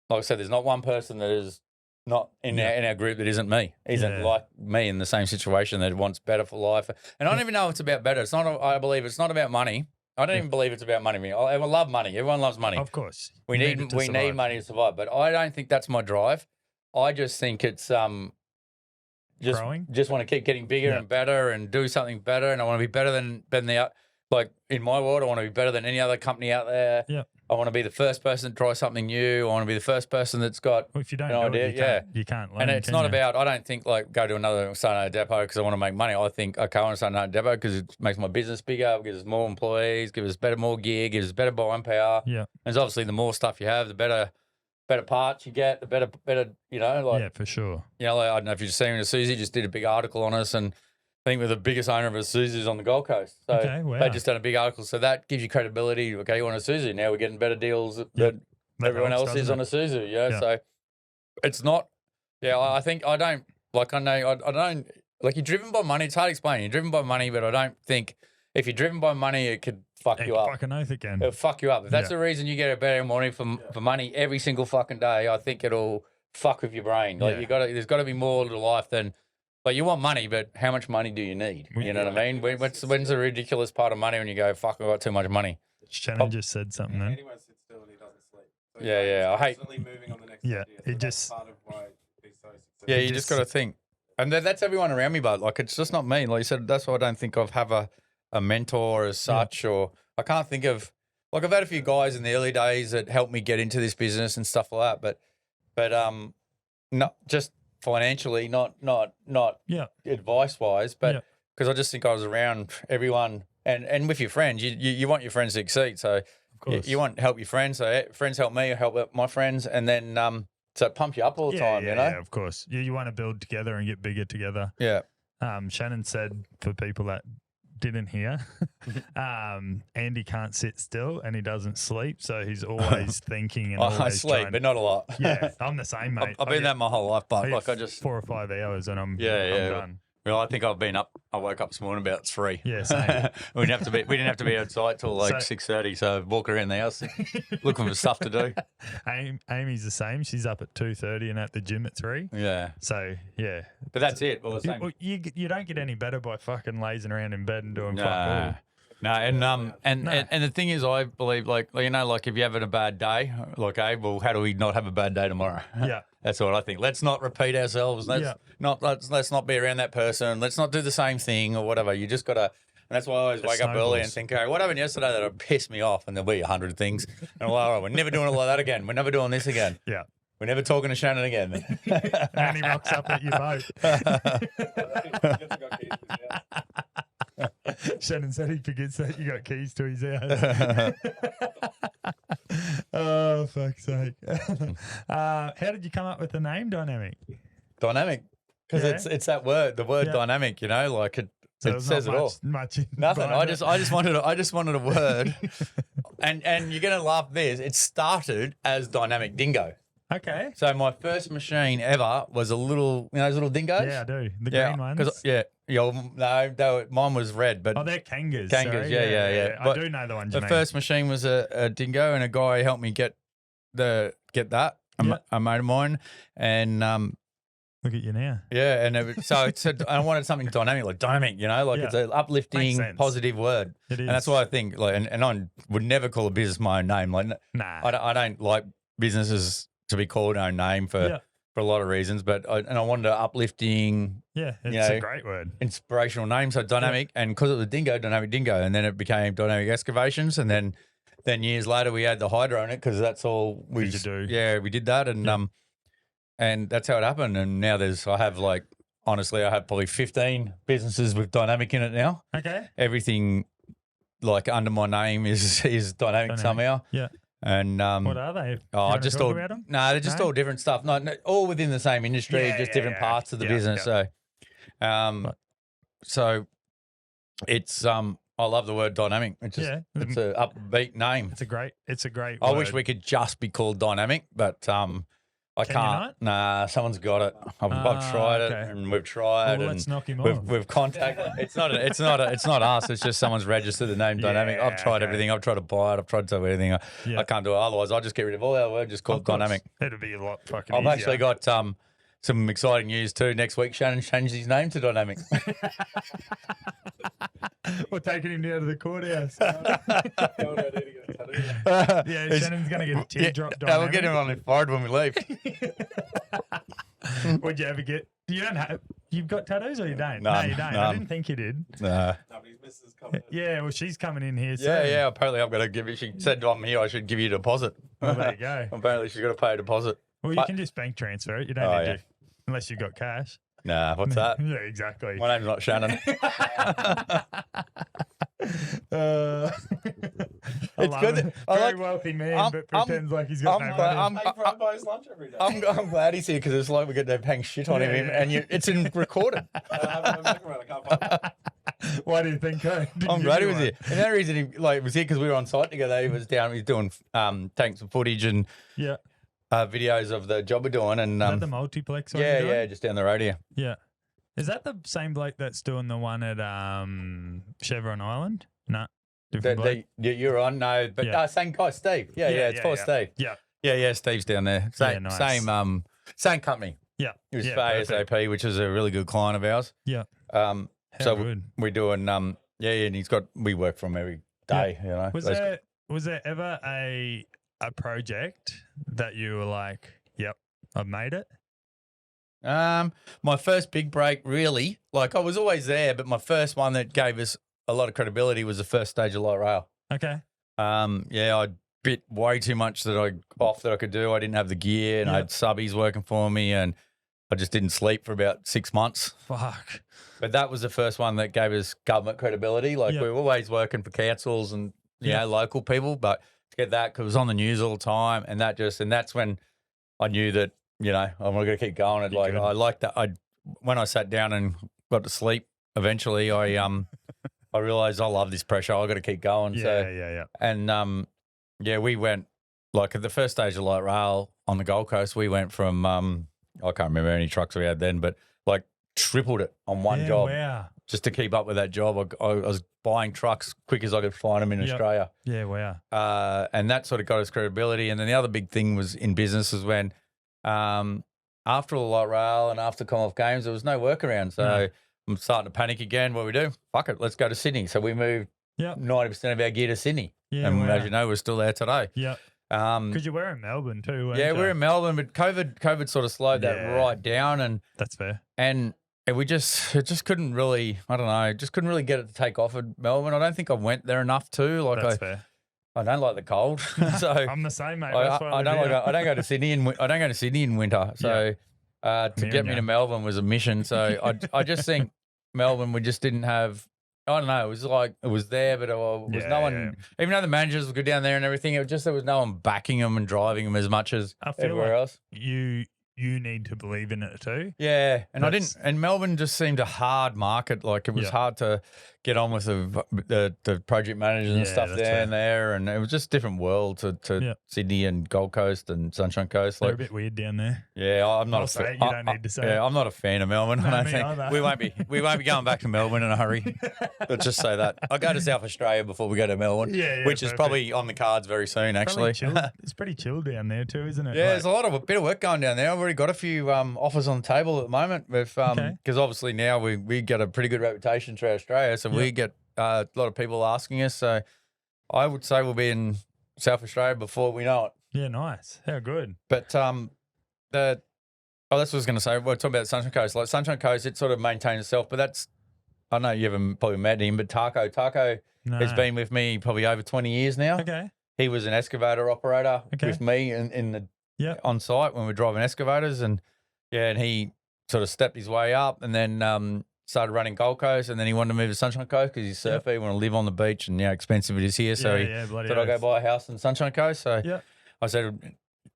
like I said, there's not one person that is not in our group that isn't me, isn't like me in the same situation that wants better for life. And I don't even know it's about better. It's not. I believe it's not about money. I don't even believe it's about money. I love money. Everyone loves money. Of course, we need money to survive. But I don't think that's my drive. I just think it's just want to keep getting bigger and better and do something better. And I want to be better than the like in my world. I want to be better than any other company out there. Yeah. I want to be the first person to try something new. I want to be the first person that's got if you don't an know idea. It, you can't learn. And it's not about, I don't think like go to another start depot because I want to make money. I think, okay, I want to start another depot because it makes my business bigger, gives us more employees, gives us more gear, gives us better buying power. Yeah. And obviously the more stuff you have, the better parts you get, the better, you know, like. Yeah, for sure. You know, like, I don't know if you've seen Susie just did a big article on us and I think we're the biggest owner of a Suzu's on the Gold Coast. So they just done a big article. So that gives you credibility. Okay, you want a Suzu. Now we're getting better deals that everyone else is on a Suzu. Yeah. So it's not, I think I don't, like I know, I don't, like you're driven by money. It's hard to explain. You're driven by money, but I don't think if you're driven by money, it could fuck you up. Fucking oath again. It'll fuck you up. If that's the reason you get a better morning for money every single fucking day, I think it'll fuck with your brain. Like there's got to be more to life than, like you want money, but how much money do you need? You know what I mean? When's the ridiculous part of money when you go, fuck, I've got too much money? Shannon just said something then. Anyone sits still and he doesn't sleep. So I hate constantly moving on the next idea. So it just part of why he's so successful. Yeah, you just got to think. And that's everyone around me, but like it's just not me. Like you said, that's why I don't think I've have a mentor as such, or I can't think of, like I've had a few guys in the early days that helped me get into this business and stuff like that, but not just financially, not advice wise, but because I just think I was around everyone and with your friends, you want your friends to succeed. So you want to help your friends. So friends help me, help my friends, and then so it pump you up all the time, you know? Yeah, of course. You want to build together and get bigger together. Yeah. Shannon said, for people that didn't hear, Andy can't sit still and he doesn't sleep, so he's always thinking and I sleep, but not a lot. Yeah, I'm the same, mate. I've been that my whole life, but like I just 4 or 5 hours and I'm done. Well, I think I woke up this morning about 3. Yeah, same. we didn't have to be outside till like 6:30, so walk around the house looking for stuff to do. Amy's the same. She's up at 2:30 and at the gym at 3. Yeah. So yeah. But that's it. Well, you don't get any better by fucking lazing around in bed and doing fuck all. No, and the thing is, I believe, like, you know, like if you're having a bad day, like, well, how do we not have a bad day tomorrow? Yeah. That's what I think. Let's not repeat ourselves. Let's not be around that person. Let's not do the same thing or whatever. You just got to, and that's why I always wake up early and think, okay, what happened yesterday that'll piss me off? And there'll be 100 things. And all right, we're never doing it like that again. We're never doing this again. Yeah. We're never talking to Shannon again. And he rocks up at your boat. Shannon said he forgets that you got keys to his house. Oh, fuck's sake. How did you come up with the name Dynamic? Dynamic. Because it's that word, the word dynamic, you know, like it says it all. Nothing. I just wanted a word. and you're gonna laugh at this. It started as Dynamic Dingo. Okay. So my first machine ever was a little, you know, those little dingoes? Yeah, I do. The green ones? Mine was red. But they're Kangas. Kangas, yeah. I do know the ones you mean. The first machine was a dingo, and a guy helped me get that, a mate of mine. And Look at you now. Yeah, and so I wanted something dynamic, like dynamic, it's an uplifting, positive word. It is. And that's why I think, and I would never call a business my own name. Like, nah. I don't like businesses to be called our own name for a lot of reasons, but I wanted an uplifting, it's a great word, inspirational name. So dynamic, and because it was Dynamic Dingo, and then it became Dynamic Excavations, and then years later we had the Hydro in it because that's all we do. Yeah, we did that, and that's how it happened. And now I have probably 15 businesses with Dynamic in it now. Okay, everything like under my name is dynamic somehow. Yeah. And what are they? Just all they're just all different stuff. No, all within the same industry, just different parts of the business. Yeah. So it's I love the word dynamic. It's just it's a upbeat name. It's a great word. I wish we could just be called dynamic, but I can't. Nah, someone's got it. I've tried it, and we've tried. Well, let's knock him off. We've contacted. It's not us. It's just someone's registered the name Dynamic. I've tried everything. I've tried to buy it. I've tried to do everything. I can't do it. Otherwise, I'll just get rid of all our words. Just call it Dynamic. It'd be a lot fucking. I've actually got some exciting news too. Next week, Shannon changed his name to Dynamic. We're taking him down to the courthouse. Shannon's going to get a teardrop Dynamic. We'll get him on the forehead when we leave. Would you ever get... You've got tattoos or you don't? None, no, you don't. none. I didn't think you did. Nah. Nobody's missus coming in. Yeah, well, she's coming in here soon. Yeah, apparently I've got to give you... She said I'm here, I should give you a deposit. Well, there you go. Apparently she's got to pay a deposit. Well, you can just bank transfer it. You don't need to... Unless you've got cash. Nah, what's that? Yeah, exactly. My name's not Shannon. It's good. Very wealthy man, but pretends like he's got no money. I buy his lunch every day. I'm glad he's here because it's like we get to hang shit on him, and it's recorded. I haven't been around. I can't find it. Why do you think? I'm glad he was here. And the only reason he was here because we were on site together. He was down. He was doing taking some footage and videos of the job we're doing. And is that the multiplex? Yeah, just down the road here. Yeah. Is that the same bloke that's doing the one at Chevron Island? No. You're on? No, but same guy, Steve. Yeah, it's for Steve. Yeah, Steve's down there. Nice. Same company. Yeah. He was for ASAP, which is a really good client of ours. Yeah. Good. We're doing and we work from every day, Was there ever a project that you were like, yep, I've made it? My first big break, really, like I was always there, but my first one that gave us a lot of credibility was the first stage of light rail. Okay. I bit way too much that I could do. I didn't have the gear, and I had subbies working for me, and I just didn't sleep for about 6 months. Fuck. But that was the first one that gave us government credibility. Like we were always working for councils and local people, but to get that, because it was on the news all the time, and that's when I knew that I'm going to keep going. And I like that. When I sat down and got to sleep, eventually I realised I love this pressure. I got to keep going. And we went like at the first stage of light rail on the Gold Coast. We went from I can't remember how many trucks we had then, but like tripled it on one job. Wow. Just to keep up with that job. I was buying trucks quick as I could find them in Australia. Yeah, wow. And that sort of got us credibility. And then the other big thing was in business was when after all the light rail and after Commonwealth Games, there was no work around. So I'm starting to panic again. What do we do? Fuck it, let's go to Sydney. So we moved 90% of our gear to Sydney. Yeah, and as you know, we're still there today. Yeah. Because you were in Melbourne too, weren't you? We're in Melbourne, but COVID sort of slowed that right down. And that's fair. And we just couldn't really, I don't know, just couldn't really get it to take off at Melbourne. I don't think I went there enough too. Like that's fair. I don't like the cold, so I'm the same, mate. I don't go to Sydney in winter. So to get me to Melbourne was a mission. So I just think Melbourne, we just didn't have. I don't know. It was like it was there, but it was no one. Even though the managers were good down there and everything, it was just there was no one backing them and driving them as much as everywhere else. You need to believe in it too. Yeah, and I didn't. And Melbourne just seemed a hard market. Like it was hard to get on with the project managers and stuff there, and it was just a different world to Sydney and Gold Coast and Sunshine Coast. They're a bit weird down there. Yeah, I'm not a fan. You don't need to say it. I'm not a fan of Melbourne. No, I don't think we won't be going back to Melbourne in a hurry. Let's just say that. I'll go to South Australia before we go to Melbourne, which is probably on the cards very soon. Actually, it's pretty chill down there too, isn't it? Yeah, there's a bit of work going down there. already got a few offers on the table at the moment because obviously now we get a pretty good reputation throughout Australia, so we get a lot of people asking us. So I would say we'll be in South Australia before we know it. Yeah, nice. How good. But that's what I was going to say. We're talking about Sunshine Coast. Like Sunshine Coast, it sort of maintains itself, but that's, I know you haven't probably met him, but Taco has been with me probably over 20 years now. Okay. He was an excavator operator with me in the on site when we were driving excavators, and he sort of stepped his way up and then started running Gold Coast, and then he wanted to move to Sunshine Coast because he's a surfer. He wanted to live on the beach, and how expensive it is here. So he thought I'd go buy a house in Sunshine Coast. So I said,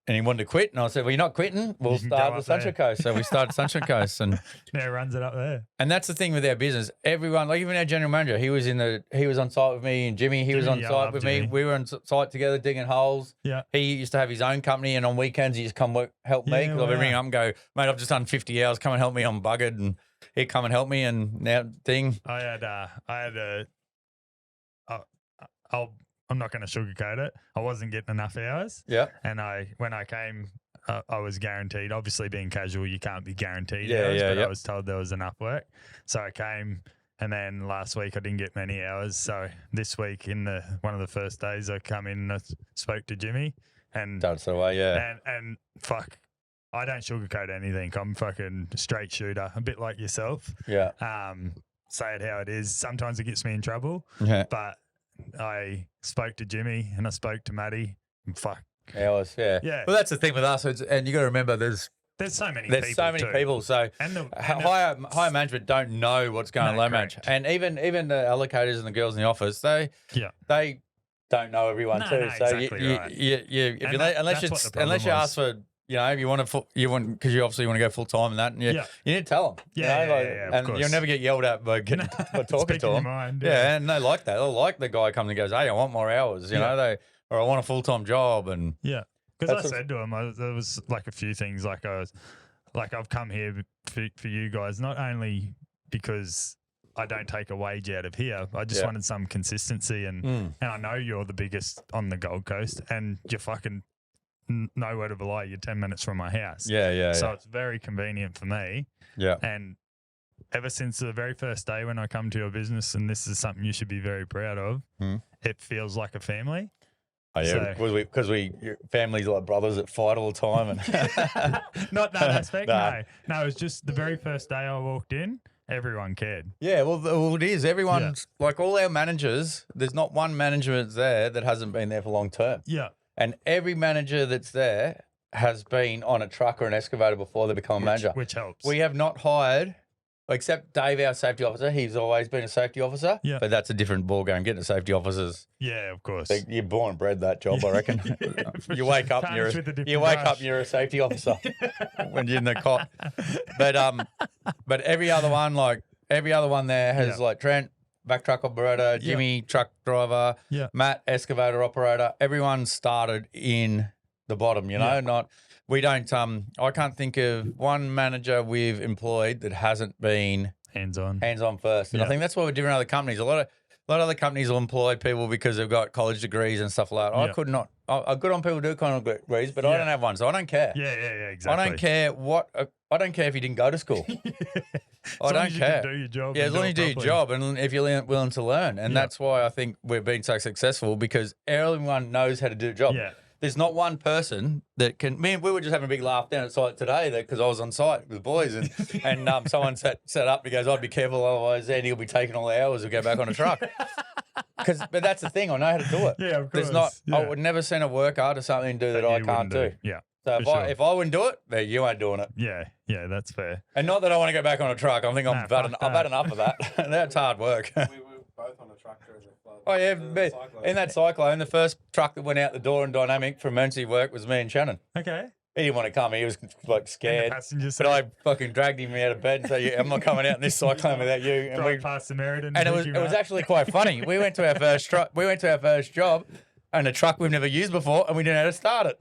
and he wanted to quit, and I said, well, you're not quitting. We'll start with Sunshine Coast. So we started Sunshine Coast, and now runs it up there. And that's the thing with our business. Everyone, like even our general manager, he was on site with me, and Jimmy was on site with me. We were on site together digging holes. Yeah. He used to have his own company, and on weekends he used to come help me. Because I've been ringing up and go, mate, I've just done 50 hours. Come and help me. I'm buggered, and he'd come and help me. And now I'm not going to sugarcoat it. I wasn't getting enough hours. Yeah. And when I came, I was guaranteed. Obviously, being casual, you can't be guaranteed hours, but I was told there was enough work. So I came, and then last week I didn't get many hours. So this week, one of the first days, I come in and I spoke to Jimmy. And that's the way, And fuck, I don't sugarcoat anything. I'm fucking straight shooter, a bit like yourself. Yeah. Say it how it is. Sometimes it gets me in trouble. Yeah. But I spoke to Jimmy and I spoke to Matty. And fuck. Hours, yeah. Well, that's the thing with us, and you got to remember, there's so many people. So higher management don't know what's going on low management, and even the allocators and the girls in the office, they don't know everyone too. No, so exactly right. unless you ask for. If you want because you obviously want to go full time and that, and you need to tell them. And you'll never get yelled at by talking to them. Mind, and they like that. They like the guy comes and goes, "Hey, I want more hours." You know, or I want a full time job. And because I said to him, there was like a few things. I've come here for you guys, not only because I don't take a wage out of here. I just wanted some consistency, and I know you're the biggest on the Gold Coast, and you're fucking. No word of a lie, you're 10 minutes from my house. So it's very convenient for me. Yeah. And ever since the very first day when I come to your business, and this is something you should be very proud of, it feels like a family. Oh, yeah, because families like brothers that fight all the time. And Not that aspect, no. It was just the very first day I walked in, everyone cared. Yeah, well it is. Everyone's, like all our managers, there's not one manager that's there that hasn't been there for long term. Yeah. And every manager that's there has been on a truck or an excavator before they become a manager. Which helps. We have not hired, except Dave, our safety officer. He's always been a safety officer. Yeah. But that's a different ballgame. Getting a safety officer's. Yeah, of course. You're born and bred that job, I reckon. You wake up and you're a safety officer when you're in the cot. But every other one there has like Trent, back truck operator, Jimmy, truck driver, Matt, excavator operator. Everyone started in the bottom, we don't, I can't think of one manager we've employed that hasn't been hands-on first. And I think that's what we're doing in other companies. A lot of other companies will employ people because they've got college degrees and stuff like that. I could not. I'm good on people who do college degrees, but I don't have one, so I don't care. Yeah, exactly. I don't care I don't care if you didn't go to school. I don't care. You can do your job. Yeah, as long as you do your job and if you're willing to learn. And that's why I think we've been so successful, because everyone knows how to do a job. Yeah. There's not one person that can. We were just having a big laugh down at site today because I was on site with the boys and someone set up. He goes, "I'd be careful, otherwise Andy will be taking all the hours to go back on a truck." But that's the thing. I know how to do it. Yeah, of course. There's not. I would never send a worker to something to do that I can't do. Yeah. So if I wouldn't do it, then you ain't doing it. Yeah, that's fair. And not that I want to go back on a truck. I think I've had enough of that. That's hard work. We were both on a tractor as a flood. Oh yeah, in that cyclone, the first truck that went out the door in Dynamic for emergency work was me and Shannon. Okay. He didn't want to come. He was like scared. But I fucking dragged him out of bed and said, "I'm not coming out in this cyclone without you." And we past Samaritan. And it was actually quite funny. We went to our first truck. We went to our first job. And a truck we've never used before, and we didn't know how to start it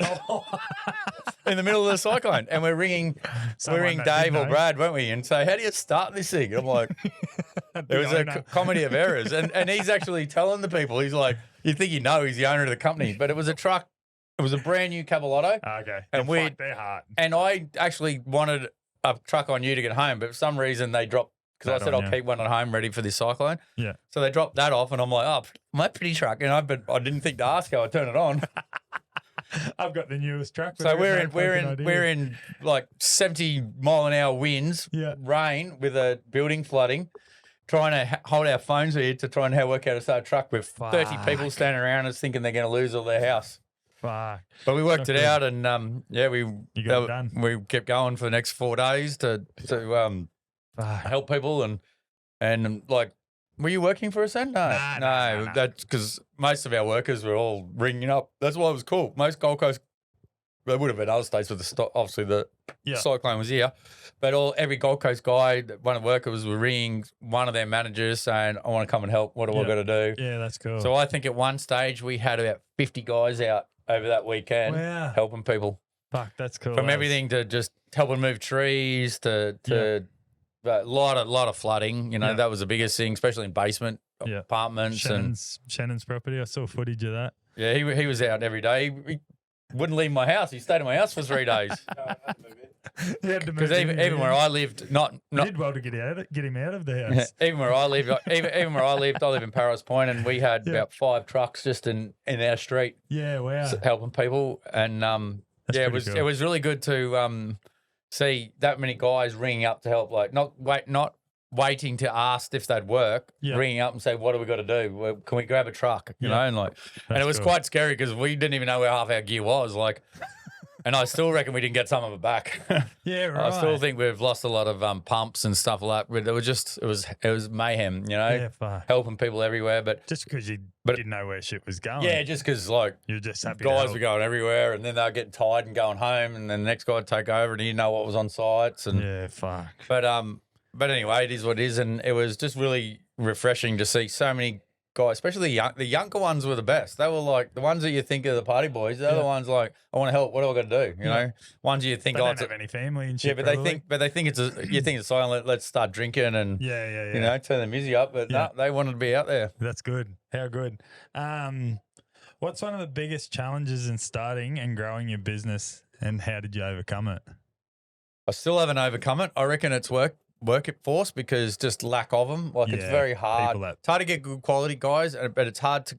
in the middle of the cyclone. And we're ringing Dave or Brad, weren't we? And say, "How do you start this thing?" And I'm like, it was a comedy of errors. And he's actually telling the people, he's like, you think he's the owner of the company, but it was a truck It was a brand new Cavalotto. Okay. And they're hard. And I actually wanted a truck on you to get home, but for some reason they dropped, because I said I'll keep one at home ready for this cyclone. Yeah. So they dropped that off, and I'm like, oh, my pretty truck, but I didn't think to ask how I turn it on. I've got the newest truck. So we're in like 70 mile an hour winds, rain with a building flooding, trying to hold our phones here to try and work out how to start a truck with 30 people standing around us thinking they're going to lose all their house. Fuck. But we worked it out, and you got it done. We kept going for the next 4 days to help people and like. Were you working for us then? No. That's because most of our workers were all ringing up. That's why it was cool. Most Gold Coast, there would have been other states with obviously the cyclone was here, but every Gold Coast guy, one of the workers were ringing one of their managers saying, "I want to come and help. What do I got to do?" Yeah, that's cool. So I think at one stage we had about 50 guys out over that weekend helping people. Fuck, that's cool. From everything to just helping move trees to a lot of flooding. That was the biggest thing, especially in basement apartments. Shannon's property. I saw footage of that. Yeah, he was out every day. He wouldn't leave my house. He stayed in my house for 3 days. Because even where I lived, not did well to get him out of the house. Even where I lived, I live in Paris Point, and we had about 5 trucks just in our street. Yeah, wow. Helping people, and it was really good to see that many guys ringing up to help, like not waiting to ask if they'd work, ringing up and say, "What do we got to do? Well, can we grab a truck?" And it was quite scary because we didn't even know where half our gear was, like. And I still reckon we didn't get some of it back. Yeah, right. I still think we've lost a lot of pumps and stuff like that. It was mayhem, helping people everywhere. But just because you didn't know where shit was going. Yeah, just because like you're just happy. Guys were going everywhere, and then they were getting tired and going home, and then the next guy would take over, and he didn't know what was on sites. And yeah, fuck. But anyway, it is what it is, and it was just really refreshing to see so many guys, especially the younger ones were the best. They were like the ones that you think are the party boys. The other ones like, I want to help. What do I got to do? You know, ones you think, they don't have any family and shit. Yeah, but they think you think it's silent. Let's start drinking and you know, turn the music up. But no, they wanted to be out there. That's good. How good. What's one of the biggest challenges in starting and growing your business, and how did you overcome it? I still haven't overcome it. I reckon it's workforce, because just lack of them. Like it's very hard. It's hard to get good quality guys, but it's hard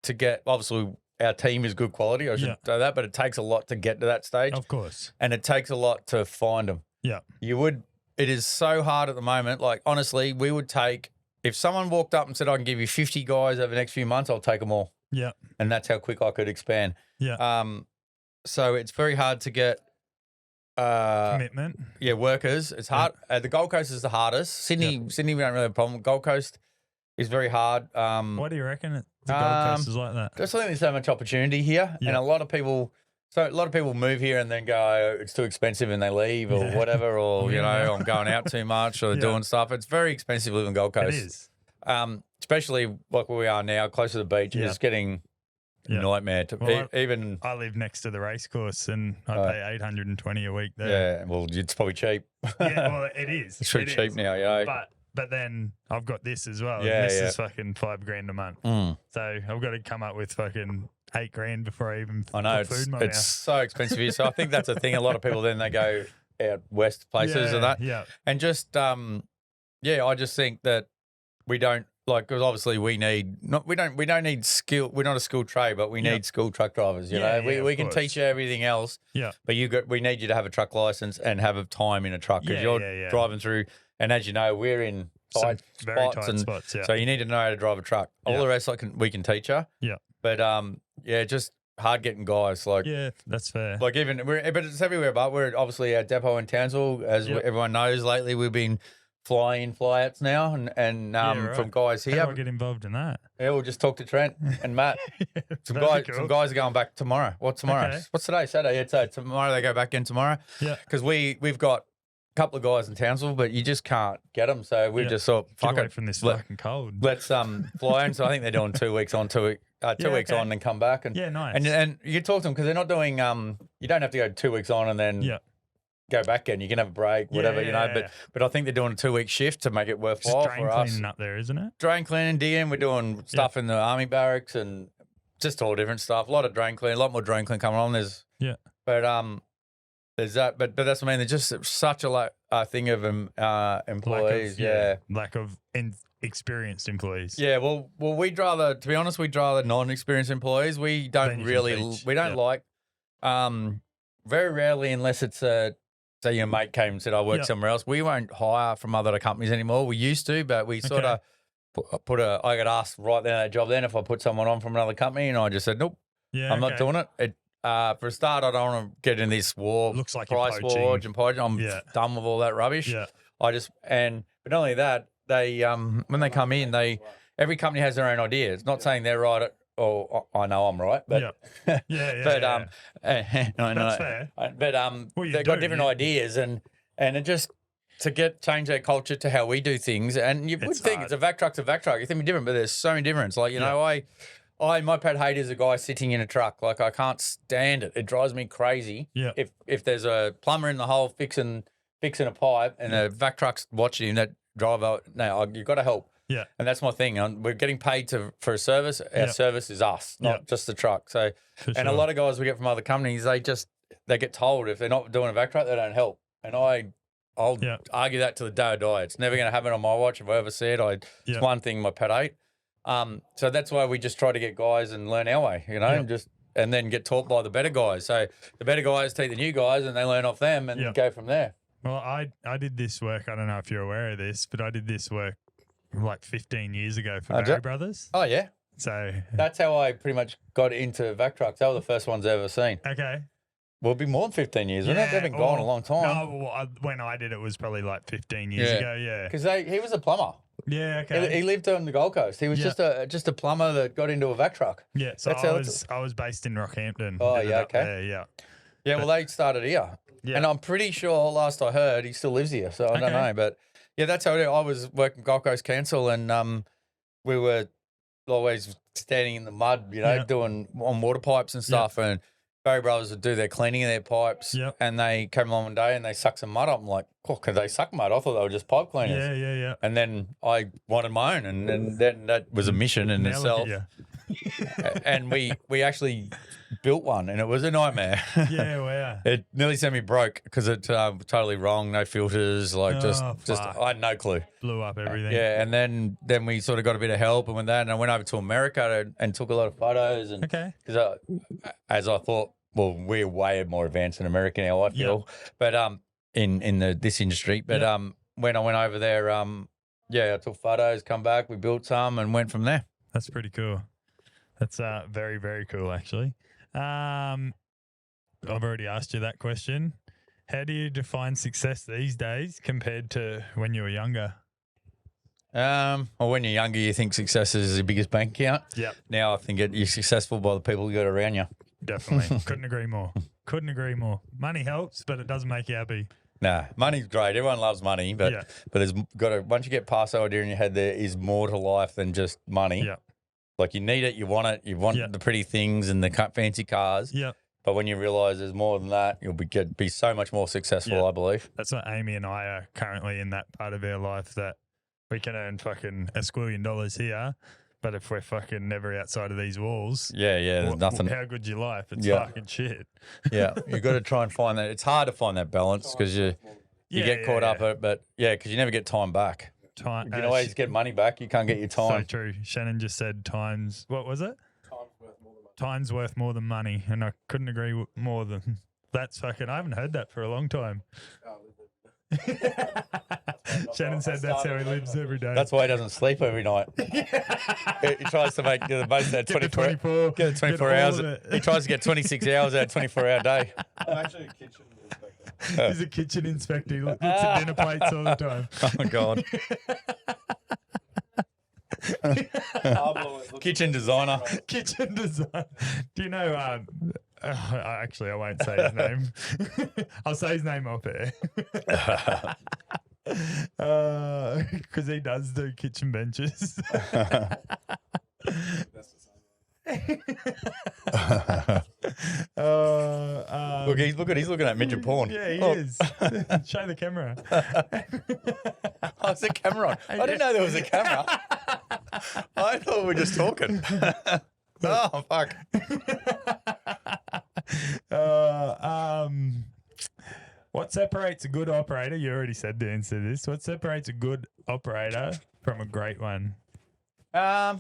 to get. Obviously, our team is good quality. I should say that, but it takes a lot to get to that stage. Of course, and it takes a lot to find them. Yeah, It is so hard at the moment. Like honestly, we would take, if someone walked up and said, "I can give you 50 guys over the next few months," I'll take them all. Yeah, and that's how quick I could expand. Yeah. So it's very hard to get. Commitment. Yeah, workers. It's hard. The Gold Coast is the hardest. Sydney, we don't really have a problem. Gold Coast is very hard. Why do you reckon the Gold Coast is like that? Just I think there's so much opportunity here, and a lot of people move here and then go, oh, it's too expensive, and they leave or whatever, or you know, I'm going out too much or doing stuff. It's very expensive living Gold Coast. It is. Especially like where we are now, close to the beach, is getting. Nightmare. I live next to the race course and I pay $820 a week there. Yeah, well, it's probably cheap. Yeah, well, it is. It's pretty cheap now, yeah. But then I've got this as well. Yeah, and this is fucking $5,000 a month. So I've got to come up with fucking $8,000 before I even put food in my mouth. It's so expensive here. So I think that's a thing. A lot of people then they go out west places and that. Yeah. And just I just think that we don't. Like, because obviously we don't need skill. We're not a skilled trade, but we need skilled truck drivers. You know, we can teach you everything else. Yeah. But we need you to have a truck license and have a time in a truck, because you're driving through. And as you know, we're in tight spots. So you need to know how to drive a truck. All the rest we can teach you. Yeah. But just hard getting guys. Like that's fair. Like but it's everywhere. But we're obviously our depot in Townsville, as everyone knows. Lately, we've been. Fly-in, fly-outs now, and from guys here. How do I get involved in that? Yeah, we'll just talk to Trent and Matt. Some guys are going back tomorrow. What's tomorrow? Okay. What's today? Saturday. Yeah, so tomorrow they go back in tomorrow. Yeah. Because we've got a couple of guys in Townsville, but you just can't get them. So we've just thought, fuck it. From this fucking cold. Let's fly in. So I think they're doing 2 weeks on, 2 weeks on, and come back. And, nice. And you talk to them because they're not doing. You don't have to go 2 weeks on and then. Go back and you can have a break, whatever, you know. But I think they're doing a 2-week shift to make it worthwhile for us. Drain cleaning up there, isn't it? Drain cleaning, DM. We're doing stuff in the army barracks and just all different stuff. A lot of drain clean, a lot more drain clean coming on. There's that, but that's what I mean. There's just such a thing of employees. Lack of experienced employees. Yeah, well, we'd rather non-experienced employees. We don't like, very rarely, unless it's say your mate came and said, I work somewhere else. We won't hire from other companies anymore. We used to, but we sort of I got asked right then at that job then if I put someone on from another company, and I just said, nope, I'm not doing it. For a start, I don't want to get in this war. Looks like price war and poaching. I'm done with all that rubbish. Yeah. But not only that, they when they come in, every company has their own idea. It's not saying they're right or I know I'm right, but that's fair. But they've got different ideas, and it just change their culture to how we do things. And you would think it's a vac truck's a vac truck. You think it's different, but there's so many differences. Like my pet hate is a guy sitting in a truck. Like I can't stand it. It drives me crazy. Yeah. If there's a plumber in the hole fixing a pipe and a vac truck's watching him, that driver, no, you've got to help. Yeah. And that's my thing. We're getting paid for a service. Our service is us, not just the truck. So, a lot of guys we get from other companies, they get told if they're not doing a vac truck, they don't help. And I'll argue that to the day I die. It's never going to happen on my watch. If I ever see it, it's one thing my pet hate. So that's why we just try to get guys and learn our way, and then get taught by the better guys. So the better guys teach the new guys, and they learn off them and go from there. Well, I did this work. I don't know if you're aware of this, but I did this work like 15 years ago for Barry Brothers. Oh, yeah. So that's how I pretty much got into vac trucks. They were the first ones I ever seen. Okay. Well, it'd be more than 15 years, wouldn't it? They've been gone a long time. No, when I did it was probably like 15 years ago, Because he was a plumber. Yeah, okay. He lived on the Gold Coast. He was just a plumber that got into a vac truck. Yeah, so I was based in Rockhampton. Oh, yeah, okay. There, yeah. Yeah, well, they started here. Yeah. And I'm pretty sure, last I heard, he still lives here. So I don't know. But, yeah, that's how I was working Gold Coast Council, and we were always standing in the mud, doing on water pipes and stuff. And Barry Brothers would do their cleaning of their pipes, and they came along one day and they sucked some mud up. I'm like, can they suck mud? I thought they were just pipe cleaners. Yeah. And then I wanted my own, and then that was a mission in itself. And we actually built one, and it was a nightmare. Yeah, wow. It nearly sent me broke because it's totally wrong, no filters, just I had no clue. Blew up everything. Yeah, and then we sort of got a bit of help and with that, and I went over to America and took a lot of photos. And because as I thought, well, we're way more advanced in America now, I feel. But in this industry, but when I went over there, I took photos, come back, we built some, and went from there. That's pretty cool. That's very, very cool, actually. I've already asked you that question. How do you define success these days compared to when you were younger? Well, when you're younger, you think success is the biggest bank account. Yeah. Now I think you're successful by the people you got around you. Definitely. Couldn't agree more. Couldn't agree more. Money helps, but it doesn't make you happy. Nah, money's great. Everyone loves money, but there's got to, once you get past that idea in your head, there is more to life than just money. Yeah. Like you need it, you want the pretty things and the fancy cars. Yeah. But when you realise there's more than that, you'll be so much more successful, I believe. That's what Amy and I are currently in that part of our life, that we can earn fucking $1 squillion here, but if we're fucking never outside of these walls, there's nothing. How good's your life? It's fucking shit. Yeah, you got to try and find that. It's hard to find that balance because you get caught up at it, but because you never get time back. You can always get money back. You can't get your time. So true. Shannon just said times. What was it? Time's worth more than money, and I couldn't agree more than that's fucking. I haven't heard that for a long time. Shannon said that's how he lives every day. That's why he doesn't sleep every night. He tries to make the most out of 24 hours. He tries to get 26 hours out of a 24-hour day. I'm actually a kitchen inspector. He's a kitchen inspector. He looks at dinner plates all the time. Oh, God. Kitchen designer. Kitchen designer. Do you know... actually, I won't say his name. I'll say his name off air. Because he does do kitchen benches. He's looking at midget porn. Yeah, he is. Show the camera. Oh, it's a camera on. I didn't know there was a camera. I thought we were just talking. Oh, fuck. What separates a good operator? You already said the answer to this. What separates a good operator from a great one? I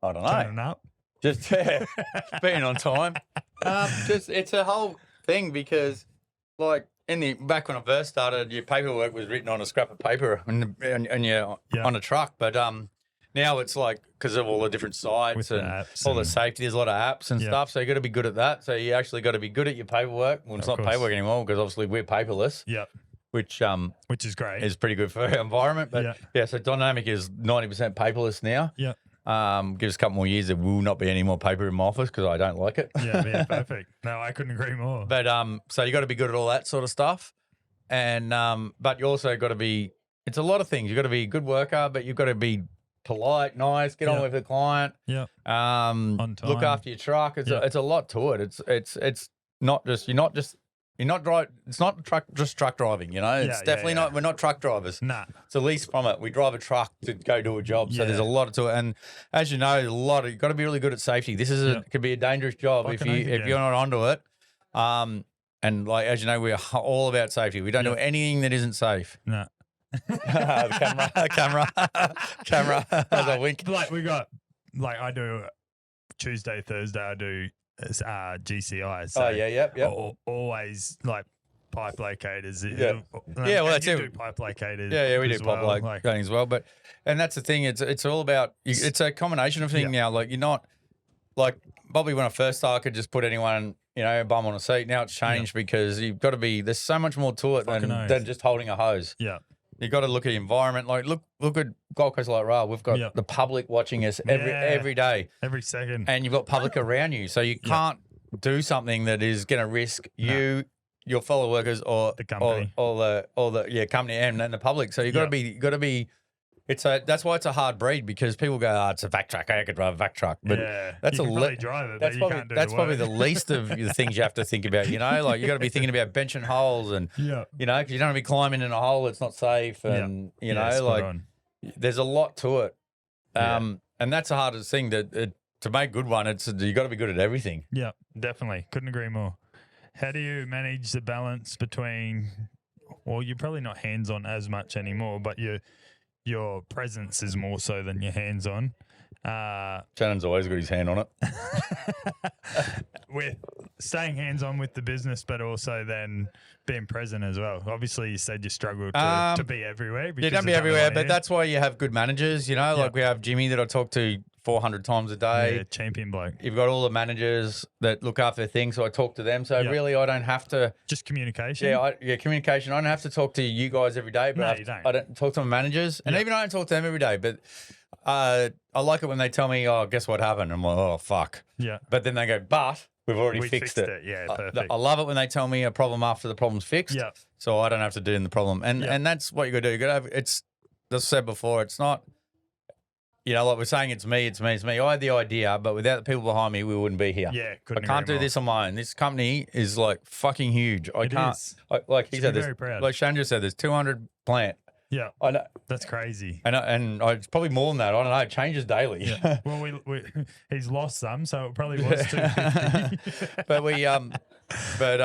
don't know. Turning up. Just being on time. It's a whole thing because, like, back when I first started, your paperwork was written on a scrap of paper and you're on a truck. But now it's like, because of all the different sites With and the all the safety, there's a lot of apps and stuff. So you got to be good at that. So you actually got to be good at your paperwork. Well, it's not paperwork anymore because obviously we're paperless. Yep. Which is great. Is pretty good for our environment. But so Dynamic is 90% paperless now. Yeah. Give us a couple more years, there will not be any more paper in my office because I don't like it. Yeah, perfect. No, I couldn't agree more. But so you got to be good at all that sort of stuff, and but you also got to be. It's a lot of things. You got to be a good worker, but you've got to be polite, nice, get on with the client. Yeah. On time. Look after your truck. It's a lot to it. It's not just It's not just truck driving, you know. It's definitely not. We're not truck drivers. Nah. It's the least from it. We drive a truck to go do a job, so there's a lot to it. And as you know, you've got to be really good at safety. This could be a dangerous job if you're not onto it. And like as you know, we're all about safety. We don't do anything that isn't safe. No. camera. As a wink. Like we got, like I do Tuesday, Thursday. I do GCI. So always like pipe locators. Well, that's it. Do pipe locators. Yeah, we do pipe locating as well. And that's the thing. It's all about. It's a combination of things now. Like you're not like probably when I first started, I could just put anyone, bum on a seat. Now it's changed because you've got to be. There's so much more to it than just holding a hose. Yeah. You got to look at the environment. Like look at Gold Coast Light Rail. We've got the public watching us every day, every second, and you've got public around you. So you can't do something that is going to risk you, your fellow workers, or the company, or the company and the public. So you got to be. That's why it's a hard breed because people go, it's a vac truck. I could drive a vac truck, but that's drive it. That's probably the least of the things you have to think about. Like you got to be thinking about benching holes and because you don't want to be climbing in a hole that's not safe and there's a lot to it. And that's the hardest thing to make good one. It's you got to be good at everything. Yeah, definitely. Couldn't agree more. How do you manage the balance between? Well, you're probably not hands on as much anymore, but your presence is more so than your hands on. Shannon's always got his hand on it. With staying hands on with the business, but also then being present as well. Obviously, you said you struggle to be everywhere. You don't be everywhere, but that's why you have good managers. Like we have Jimmy that I talk to 400 times a day. Yeah, champion bloke. You've got all the managers that look after things, so I talk to them. So really, I don't have to. Just communication. Communication. I don't have to talk to you guys every day, but you don't. I don't talk to my managers, and even I don't talk to them every day. But I like it when they tell me, "Oh, guess what happened?" I'm like, "Oh, fuck." Yeah. But then they go, "But we've already fixed it." Yeah, perfect. I love it when they tell me a problem after the problem's fixed. Yeah. So I don't have to do in the problem, and that's what you got to do. You got to have. It's as I said before. It's not. Like we're saying, it's me. I had the idea, but without the people behind me, we wouldn't be here. Yeah, I can't do this on my own. This company is like fucking huge. I can't. Like he said, very proud. Like Shane just said, there's 200 plant. Yeah, I know. That's crazy. And it's probably more than that. I don't know. It changes daily. Yeah. Well, he's lost some, so it probably was 250. But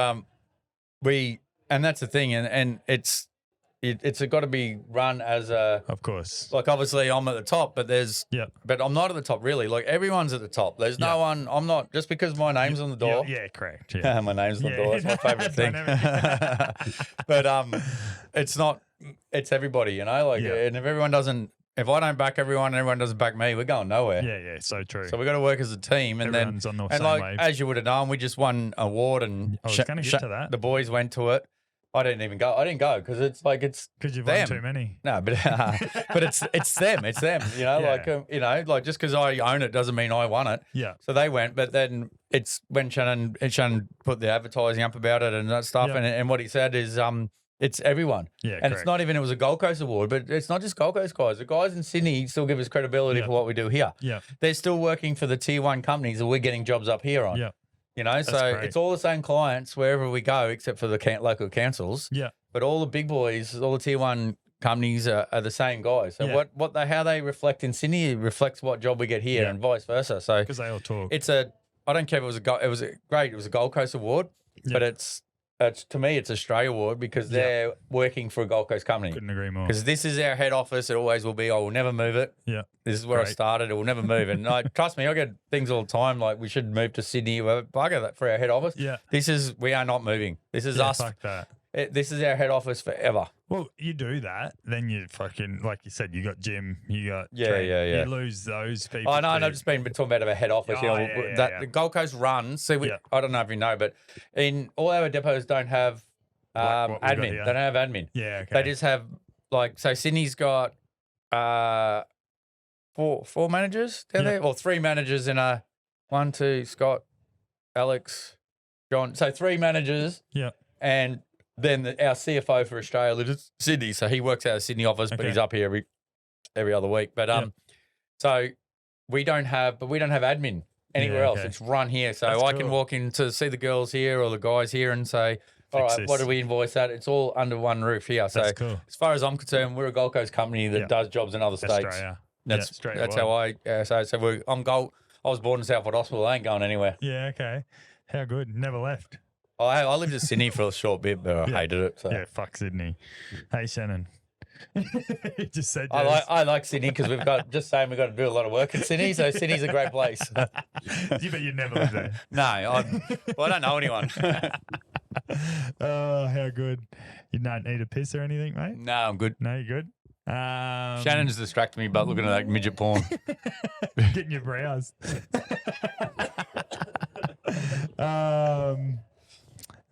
and that's the thing, and it's got to be run as a. Of course. Like obviously I'm at the top, but but I'm not at the top really. Like everyone's at the top. There's no one. I'm not just because my name's on the door. Yeah, correct. Yeah. My name's on the door. It's my favorite thing. But it's not. It's everybody, and if everyone doesn't. If I don't back everyone and everyone doesn't back me, we're going nowhere. Yeah, so true. So we got to work as a team, and everyone's on the same wave. As you would have known, we just won an award, and I was going to get to that. The boys went to it. I didn't even go. I didn't go because it's because you've them. won too many. No, but it's them. It's them. Like just because I own it doesn't mean I won it. Yeah. So they went, but then it's when Shannon put the advertising up about it and that stuff, and what he said is it's everyone. Yeah, and correct. it's not even. It was a Gold Coast award, but it's not just Gold Coast guys. The guys in Sydney still give us credibility for what we do here. Yeah. They're still working for the tier 1 companies that we're getting jobs up here on. Yeah. So great. it's all the same clients wherever we go, except for the local councils. Yeah. But all the big boys, all the tier 1 companies are the same guys. So how they reflect in Sydney reflects what job we get here, and vice versa. So because they all talk. I don't care if it was a Gold Coast award, but it's to me it's Australia award because they're working for a Gold Coast company. Couldn't agree more. Because this is our head office. It always will be. I will never move it. Yeah. This is where I started. It will never move. And trust me, I get things all the time like we should move to Sydney. Bugger that for our head office. Yeah. We are not moving. This is us. Fuck that. This is our head office forever. Well, you do that, then you fucking, like you said, you got gym, you got yeah. You lose those people. Oh, no, I've just been talking about our head office. The Gold Coast runs. See, I don't know if you know, but in all our depots don't have admin. They don't have admin. Yeah, okay. They just have so Sydney's got four managers down there, or 3 managers in a 1, 2, Scott, Alex, John. So 3 managers. Yeah. And then our CFO for Australia lives in Sydney, so he works out of the Sydney office, but he's up here every other week. But so we don't have admin anywhere else. It's run here, so I can walk in to see the girls here or the guys here and say, all right, what do we invoice at? It's all under one roof here. So as far as I'm concerned, we're a Gold Coast company that does jobs in other states. Australia. That's how I so I'm Gold. I was born in Southwood Hospital. I ain't going anywhere. Yeah, okay. How good. Never left. I lived in Sydney for a short bit, but I hated it. So. Yeah, fuck Sydney. Hey, Shannon. He just said yes. I like Sydney because we've got to do a lot of work in Sydney, so Sydney's a great place. You bet you'd never live there. No, I don't know anyone. Oh, how good. You don't need a piss or anything, mate? No, I'm good. No, you're good? Shannon's distracted me by looking at that midget porn. Getting your brows.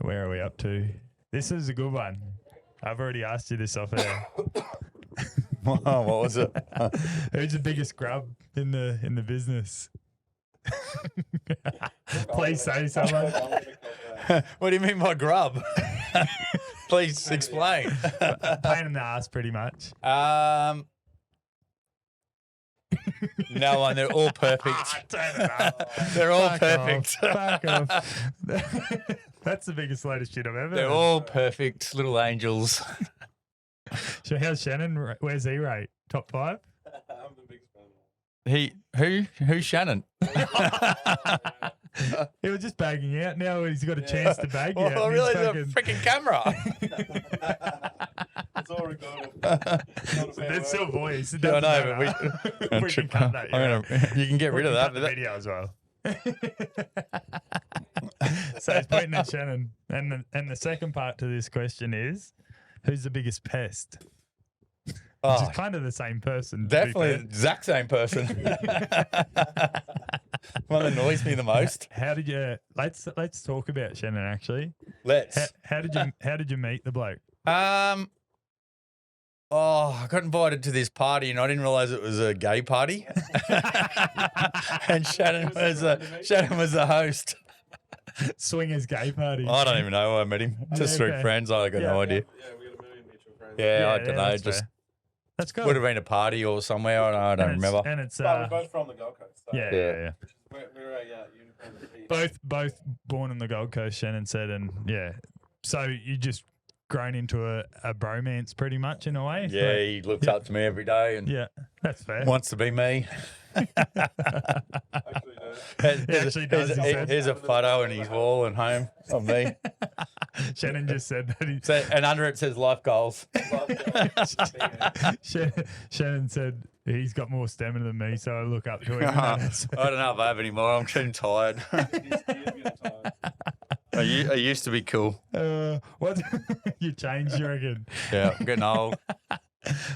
Where are we up to? This is a good one. I've already asked you this off air. What was it? Who's the biggest grub in the business? Please say someone. What do you mean by grub? Please explain. Pain in the ass, pretty much. No one. They're all perfect. They're all perfect. Fuck off. That's the biggest load of shit I've ever. They're all perfect little angels. So how's Shannon? Where's he rate? Top 5? I'm the biggest fan. Who's Shannon? He was just bagging out. Now he's got a chance to bag you. Well, really, the freaking camera. It's all recorded. That's still voice. I know, but we can cut that. You can get rid of that. But video as well. So he's pointing at Shannon. And the second part to this question is, who's the biggest pest? Which is kind of the same person. Definitely the exact same person. One that annoys me the most. How did you? Let's talk about Shannon. Actually, How did you meet the bloke? I got invited to this party and I didn't realise it was a gay party. And Shannon was the host. Swingers gay party. I don't even know how I met him. Just through friends. I got no idea. Yeah, we got a million mutual friends. Yeah, I don't know. Just that's cool. Would have been a party or somewhere. I don't remember. And it's we're both from the Gold Coast. So yeah. We're a unicorn. Both born on the Gold Coast, Shannon said, and so you just grown into a bromance pretty much in a way. Yeah, he looks up to me every day and that's fair. Wants to be me. Actually does. Here's a photo on his wall at home of me. Shannon just said that. And under it says life goals. Shannon said he's got more stamina than me, so I look up to him. I don't know if I have any more. I'm getting tired. I used to be cool. What? You changed, you reckon? Yeah, I'm getting old.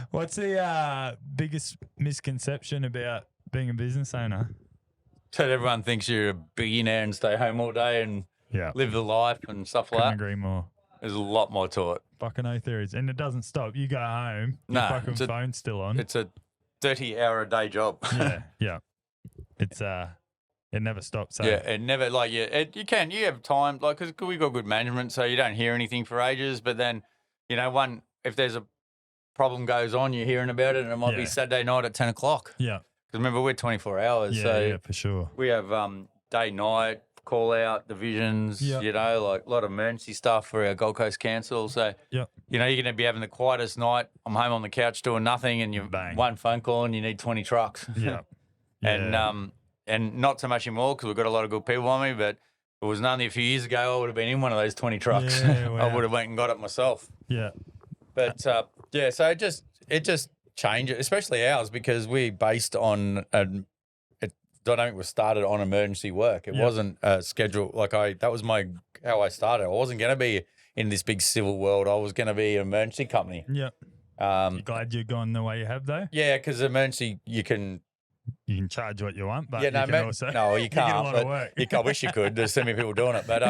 What's the biggest misconception about being a business owner? So everyone thinks you're a billionaire and stay home all day and live the life and stuff like that. Couldn't agree more. There's a lot more to it. Fucking oath there is. And it doesn't stop. You go home, your fucking phone's still on. It's a 30-hour-a-day job. Yeah. It's it never stops. So. Yeah, it never you have time because we got good management, so you don't hear anything for ages. But then, if there's a problem goes on, you're hearing about it, and it might be Saturday night at 10 o'clock. Yeah, because remember we're 24 hours. Yeah, for sure. We have day, night, call out divisions, Yep. you know, like a lot of emergency stuff for our Gold Coast Council. So, Yep. you know, you're going to be having the quietest night. I'm home on the couch doing nothing, and you Bang. one phone call and you need 20 trucks. Yeah. And not so much anymore because we've got a lot of good people on me, but it was only a few years ago I would have been in one of those 20 trucks. Yeah, wow. I would have went and got it myself. Yeah. But so it just changed, especially ours, because we're based on Dynamic was started on emergency work. It wasn't a schedule that was how I started. I wasn't going to be in this big civil world. I was going to be an emergency company. Yeah. You glad you've gone the way you have though? Yeah, because emergency you can charge what you want, but you can also no, you can't. get a lot of work. I wish you could. There's so many people doing it, but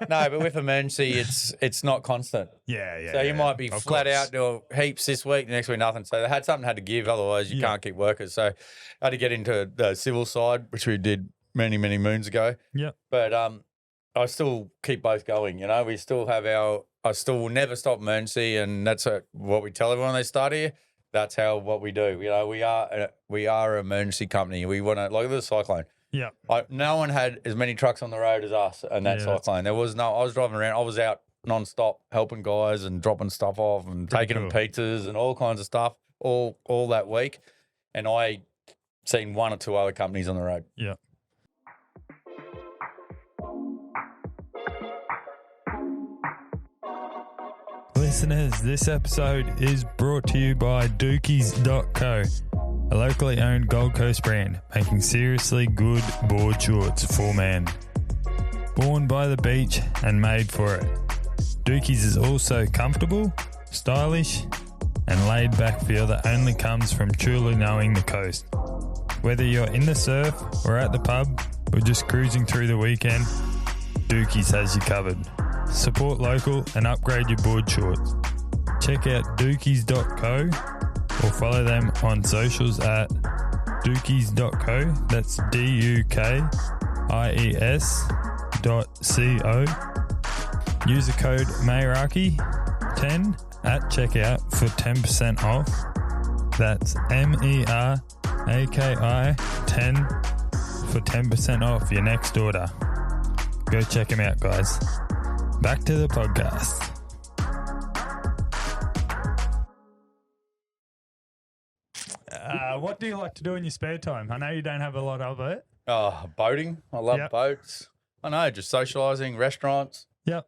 no. But with emergency, it's not constant. Yeah. So you might be flat out doing heaps this week, the next week nothing. So they had to give, otherwise you can't keep workers. So I had to get into the civil side, which we did many moons ago. Yeah. But I still keep both going. You know, we still have I still will never stop emergency, and that's what we tell everyone when they start here. That's what we do. You know, we are an emergency company. We want to, like the cyclone. Yeah. No one had as many trucks on the road as us and that cyclone. I was driving around. I was out non-stop helping guys and dropping stuff off and taking them pizzas and all kinds of stuff all that week. And I seen one or two other companies on the road. Yeah. Listeners, this episode is brought to you by Dookies.co, a locally owned Gold Coast brand making seriously good board shorts for men. Born by the beach and made for it, Dookies is also comfortable, stylish, and laid back feel that only comes from truly knowing the coast. Whether you're in the surf or at the pub or just cruising through the weekend, Dookies has you covered. Support local and upgrade your board shorts. Check out dookies.co or follow them on socials at dookies.co. That's DUKIES.co. Use the code Meiraki10 at checkout for 10% off. That's MERAKI 10 for 10% off your next order. Go check them out, guys. Back to the podcast. What do you like to do in your spare time? I know you don't have a lot of it. Oh, boating. I love boats. I know, just socialising, restaurants. Yep.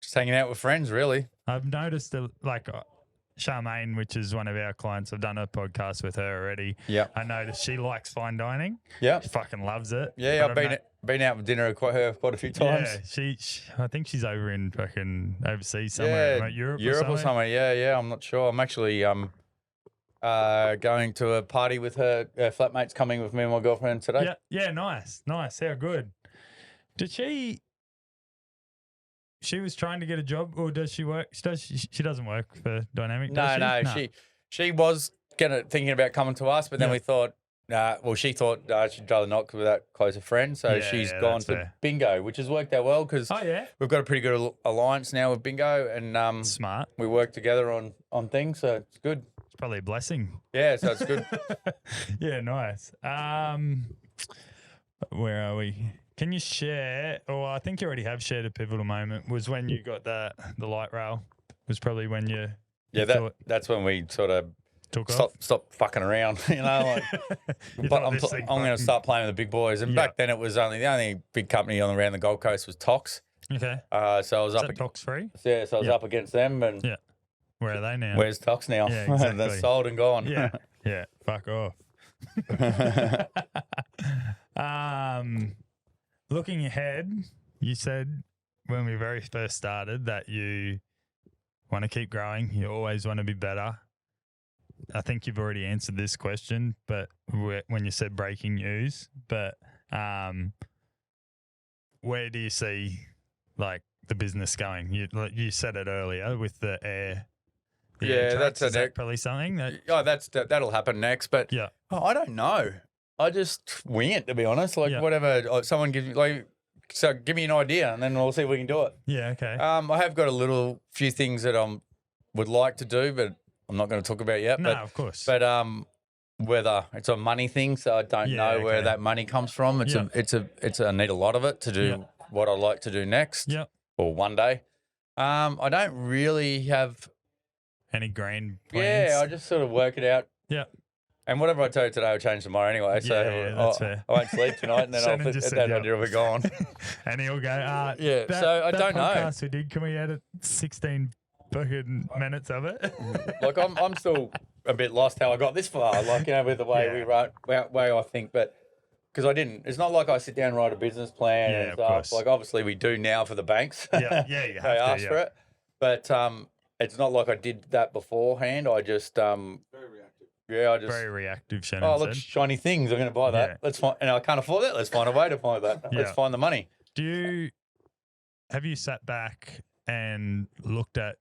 Just hanging out with friends, really. I've noticed Charmaine, which is one of our clients, I've done a podcast with her already. Yeah. I noticed she likes fine dining. Yeah. She fucking loves it. Yeah, I've been out for dinner with her quite a few times. Yeah, she I think she's over in fucking overseas somewhere, like Europe or somewhere. Yeah, I'm not sure. I'm actually going to a party with her flatmates coming with me and my girlfriend today. Yeah, nice. How good. Did she was trying to get a job, or does she work? She doesn't work for Dynamic, does No. She was thinking about coming to us, but then we thought, she thought she'd rather not because we're that close a friend. So she's gone to Bingo, which has worked out well because we've got a pretty good alliance now with Bingo, and smart. We work together on things, so it's good. It's probably a blessing. Yeah, so it's good. Yeah, nice. Where are we? Can you share, or I think you already have shared a pivotal moment, was when you got the light rail, was probably when you that's when we sort of stop fucking around, you know, like I'm going to start playing with the big boys. And back then it was the only big company around the Gold Coast was Tox. Okay. So I was up Tox free? Yeah, so I was up against them, and where are they now? Where's Tox now? Yeah, exactly. They're sold and gone. Yeah, fuck off. Looking ahead, you said when we very first started that you want to keep growing. You always want to be better. I think you've already answered this question, but when you said breaking news, but where do you see the business going? You said it earlier with the air. That's probably something that'll happen next. But I don't know. I just wing it, to be honest. Whatever someone gives me, so give me an idea, and then we'll see if we can do it. Yeah, okay. I have got a few things that would like to do, but I'm not going to talk about yet. No, of course. But whether it's a money thing, so I don't know where that money comes from. I need a lot of it to do what I like to do next. Yep. Or one day. I don't really have any grand plans. Yeah, I just sort of work it out. Yeah. And whatever I tell you today will change tomorrow anyway. So that's fair. I won't sleep tonight, and then I'll put that idea of it gone. And he'll go, so I don't know. Podcast we did, can we edit 16 fucking minutes of it? Like I'm still a bit lost how I got this far. Like, with the way we write, way I think, but because I didn't. It's not like I sit down and write a business plan and stuff. Course. Like obviously we do now for the banks. You have they ask for it, but it's not like I did that beforehand. I just very reactive. Yeah, I just very reactive. Shannon look, shiny things. I'm going to buy that. Yeah. Let's find, and I can't afford that. Let's find a way to find that. Let's find the money. Have you sat back and looked at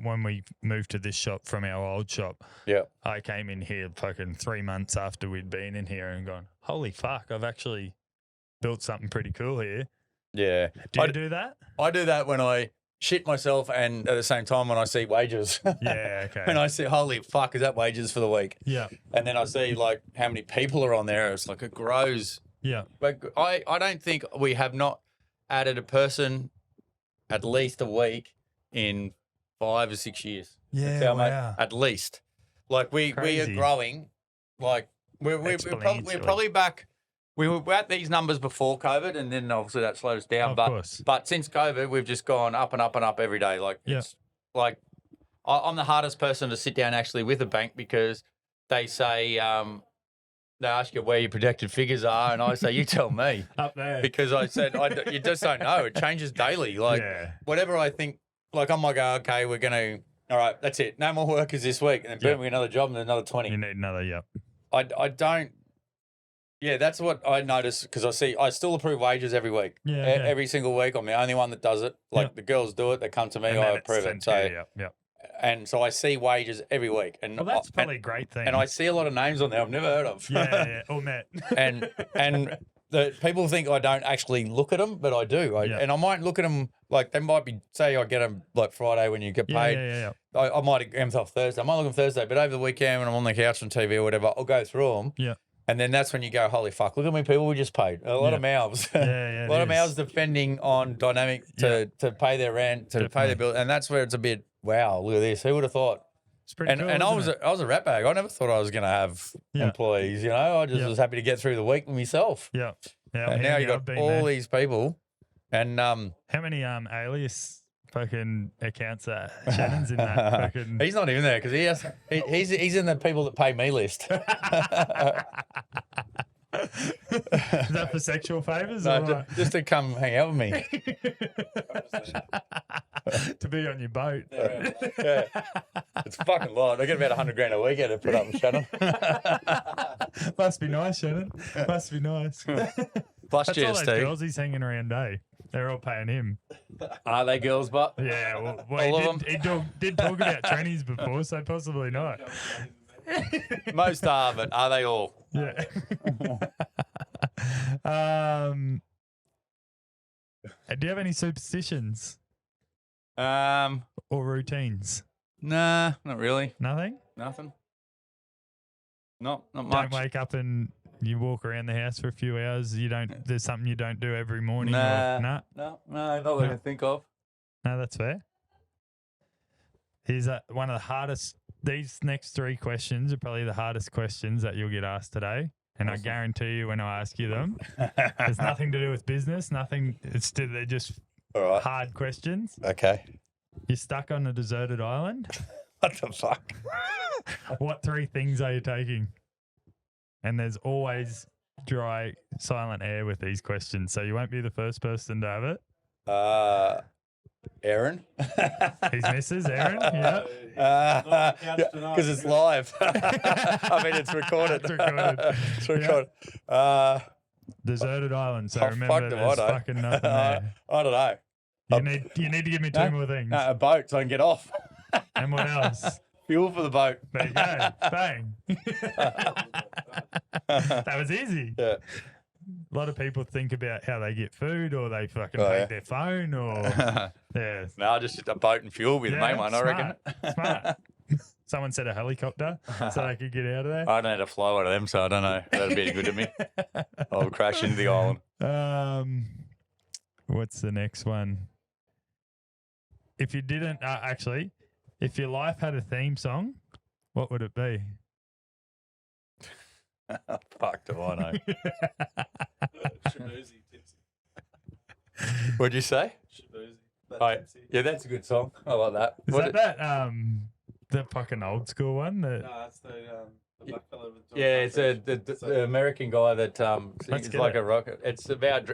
when we moved to this shop from our old shop? Yeah, I came in here fucking 3 months after we'd been in here and gone, holy fuck, I've actually built something pretty cool here. Yeah. Do you do that? I do that when I shit myself, and at the same time when I see wages. Yeah, okay. And I see, holy fuck, is that wages for the week? Yeah. And then I see like how many people are on there. It's like it grows. Yeah. But I don't think we have not added a person at least a week in 5 or 6 years. Yeah, wow. At least. Like we are growing. Like we're probably back. We were at these numbers before COVID, and then obviously that slowed us down. But since COVID, we've just gone up and up and up every day. Like, it's like I'm the hardest person to sit down actually with a bank, because they say they ask you where your projected figures are, and I say, you tell me. Up there. Because I said you just don't know. It changes daily. Like whatever I think, like I might go, okay, we're gonna, all right, that's it. No more workers this week, and then boom, we get another job and another 20. You need another, I don't. Yeah, that's what I notice, because I still approve wages every week. Yeah, every single week. I'm the only one that does it. Like the girls do it, they come to me, I approve it. So and so I see wages every week. And that's probably a great thing. And I see a lot of names on there I've never heard of. Or met. and the people think I don't actually look at them, but I do. And I might look at them, like they might be, say I get them like Friday when you get paid. I might get them off Thursday. I might look at them Thursday, but over the weekend when I'm on the couch on TV or whatever, I'll go through them. Yeah. And then that's when you go, holy fuck, look how many people we just paid. A lot of mouths. A lot of mouths depending on Dynamic to pay their rent, to pay their bill. And that's where it's a bit, wow, look at this. Who would have thought? It's pretty cool, and I was a rat bag. I never thought I was going to have employees, I just was happy to get through the week with myself. Yeah. And now you've got all these people. And how many alias fucking accounts are Shannon's in that fucking... He's not even there, because he's in the people that pay me list. Is that for sexual favours? No, just to come hang out with me. To be on your boat. Yeah. It's fucking lot. I get about $100,000 a week out to put up with Shannon. Must be nice, Shannon. Must be nice. Plus That's GST. all those girls he's hanging around, They're all paying him. Are they girls, but? Yeah, well he did talk about trannies before, so possibly not. Most are, but are they all? Yeah. Do you have any superstitions? Or routines? Nah, not really. Nothing? Nothing. Not much. Don't wake up and you walk around the house for a few hours. There's something you don't do every morning? No, not that I can think of. No, that's fair. Here's one of the hardest. These next 3 questions are probably the hardest questions that you'll get asked today. And I guarantee you when I ask you them, there's nothing to do with business, nothing. They're just hard questions. Okay. You're stuck on a deserted island. What the fuck? What 3 things are you taking? And there's always dry, silent air with these questions, so you won't be the first person to have it. Aaron. His missus, Aaron. Yeah. Because it's live. I mean, it's recorded. It's recorded. Deserted island. So remember, there's fucking nothing there. I don't know. You need to give me 2 more things. A boat so I can get off. And what else? Fuel for the boat. There you go. Bang. That was easy. Yeah. A lot of people think about how they get food, or they fucking take their phone, or No, just a boat and fuel will be the main one, smart. I reckon. Smart. Someone said a helicopter so they could get out of there. I don't know how to fly one of them, so I don't know. That'd be any good to me. I'll crash into the island. What's the next one? If you didn't, actually, if your life had a theme song, what would it be? Fuck, do I know? Shabuzi, tipsy. What'd you say? Shabuzi. Yeah, that's a good song. I like that. Is that the fucking old school one? No, it's the black fella with the Yeah, it's the American guy that it's like a rocket. It's about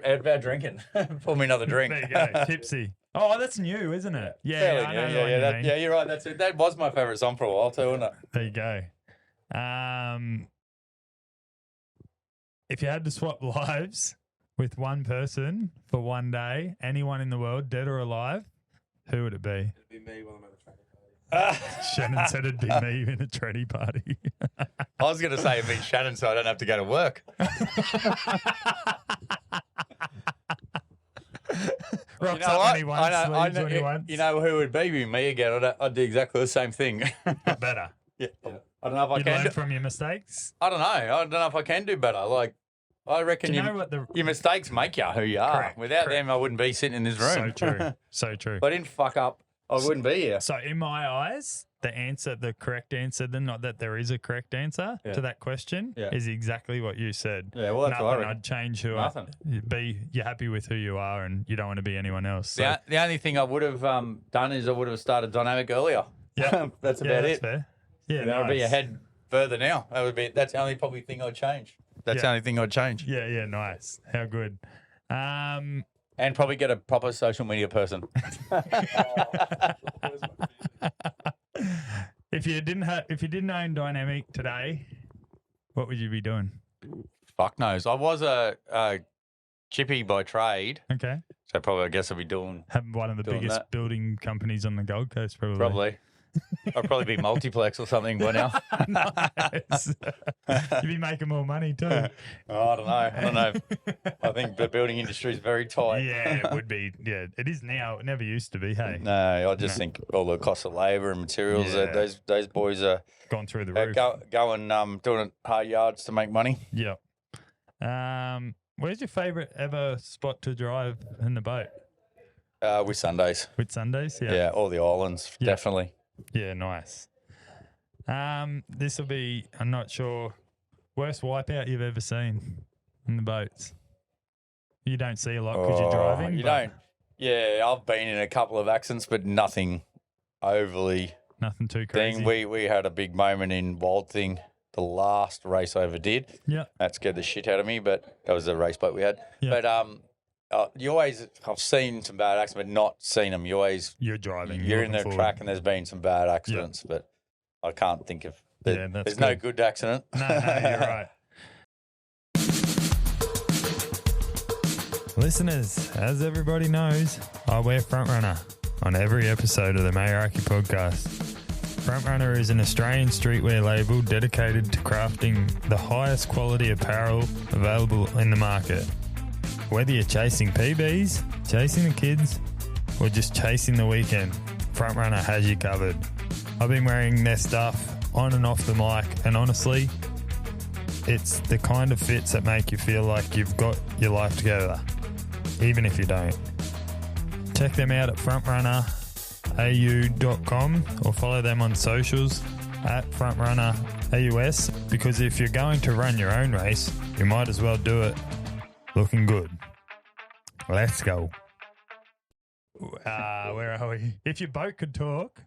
drinking. Pour me another drink. There you go, tipsy. Oh, that's new, isn't it? Yeah, I know the one you mean. yeah, you're right. That's it. That was my favourite song for a while too, wasn't it? There you go. If you had to swap lives with one person for one day, anyone in the world, dead or alive, who would it be? It'd be me while I'm at a training party. Shannon said it'd be me in a tradie party. I was going to say it'd be Shannon, so I don't have to go to work. Rocks up when he wants, leaves when he you wants. You know who would be me again? I'd do exactly the same thing. Better. Yeah. I don't know if I You'd can. learn from your mistakes. I don't know. I don't know if I can do better. Like, I reckon Do you know what the your mistakes make you who you are. Correct, Without correct. them, I wouldn't be sitting in this room. So true. So true. If I didn't fuck up, I wouldn't be here. So in my eyes, the correct answer, not that there is a correct answer to that question, is exactly what you said. Yeah, well, that's what I Nothing reckon. I'd change who Nothing. you're happy with who you are and you don't want to be anyone else. So, The only thing I would have done is I would have started Dynamic earlier. yeah, That's yeah, about that's it. fair. Yeah, And I'd be nice. ahead further now. That's the only probably thing I'd change. That's the only thing I'd change. Yeah, yeah, nice. How good. And probably get a proper social media person. If you didn't own Dynamic today, what would you be doing? Fuck knows. I was a chippy by trade, Okay. so probably I guess I'd be doing Have one of the Doing biggest that. building companies on the Gold Coast, probably. probably. I'd probably be multiplex or something by now. Nice. You'd be making more money too. Oh, I don't know. I think the building industry is very tight. Yeah, it would be. Yeah, it is now. It never used to be. Hey, No, I just think all the cost of labour and materials. Yeah. Those boys are gone through the roof. going doing hard yards to make money. Yeah. Where's your favourite ever spot to drive in the boat? With Sundays. With Sundays? Yeah, all the islands, Yeah. definitely. Yeah, nice. This will be, I'm not sure, worst wipeout you've ever seen in the boats. You don't see a lot because you're driving. You but don't. Yeah, I've been in a couple of accidents, but nothing overly Nothing too crazy. thing. We had a big moment in Wild Thing, the last race I ever did. Yeah. That scared the shit out of me, but that was a race boat we had. Yeah. But you always, I've seen some bad accidents, but not seen them. You're driving. You're in the looking track forward. and there's been some bad accidents, but I can't think of. Yeah, that's There's no good. good accident. No, you're right. Listeners, as everybody knows, I wear Frontrunner on every episode of the Meiraki Podcast. Frontrunner is an Australian streetwear label dedicated to crafting the highest quality apparel available in the market. Whether you're chasing PBs, chasing the kids, or just chasing the weekend, Frontrunner has you covered. I've been wearing their stuff on and off the mic, and honestly, it's the kind of fits that make you feel like you've got your life together, even if you don't. Check them out at frontrunnerau.com or follow them on socials at frontrunnerAUS, because if you're going to run your own race, you might as well do it looking good. Let's go. Where are we? If your boat could talk.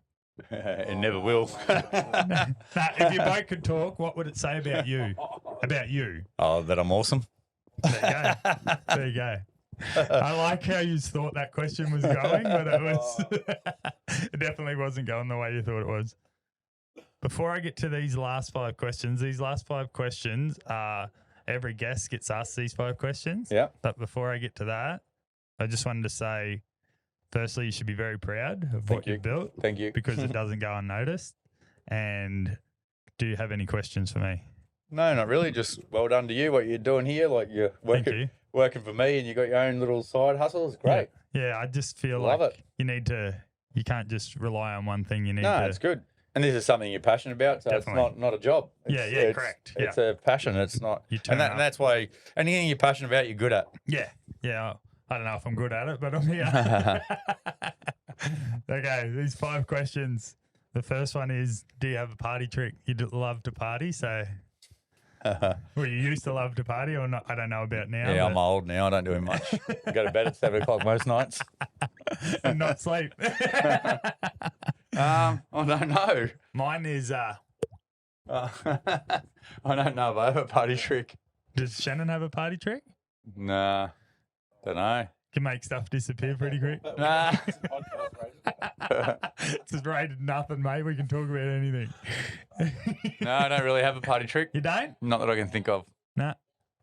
It never will. If your boat could talk, what would it say about you? About you. Oh, that I'm awesome. There you go. There you go. I like how you thought that question was going, but it was it definitely wasn't going the way you thought it was. Before I get to these last 5 questions are every guest gets asked these 5 questions. Yeah. But before I get to that, I just wanted to say, firstly, you should be very proud of what you've built. Thank you. Because it doesn't go unnoticed. And do you have any questions for me? No, not really. Just well done to you. What you're doing here, like you're Thank you. working for me, and you got your own little side hustle. It's great. Yeah, I just feel Love like it. you can't just rely on one thing. You need No, to it's good. And this is something you're passionate about, so Definitely. it's not a job. It's, correct. It's a passion. It's not, and that's why anything you're passionate about, you're good at. Yeah. I don't know if I'm good at it, but I'm here. Okay, these 5 questions. The first one is, do you have a party trick? You love to party, so... Well, you used to love to party, or not? I don't know about now. Yeah, I'm old now. I don't do much. Go to bed at 7 o'clock most nights. And not sleep. I don't know. Mine is... I don't know if I have a party trick. Does Shannon have a party trick? Nah, don't know. Can make stuff disappear pretty quick. Nah. It's rated nothing, mate. We can talk about anything. No, I don't really have a party trick. You don't? Not that I can think of. Nah.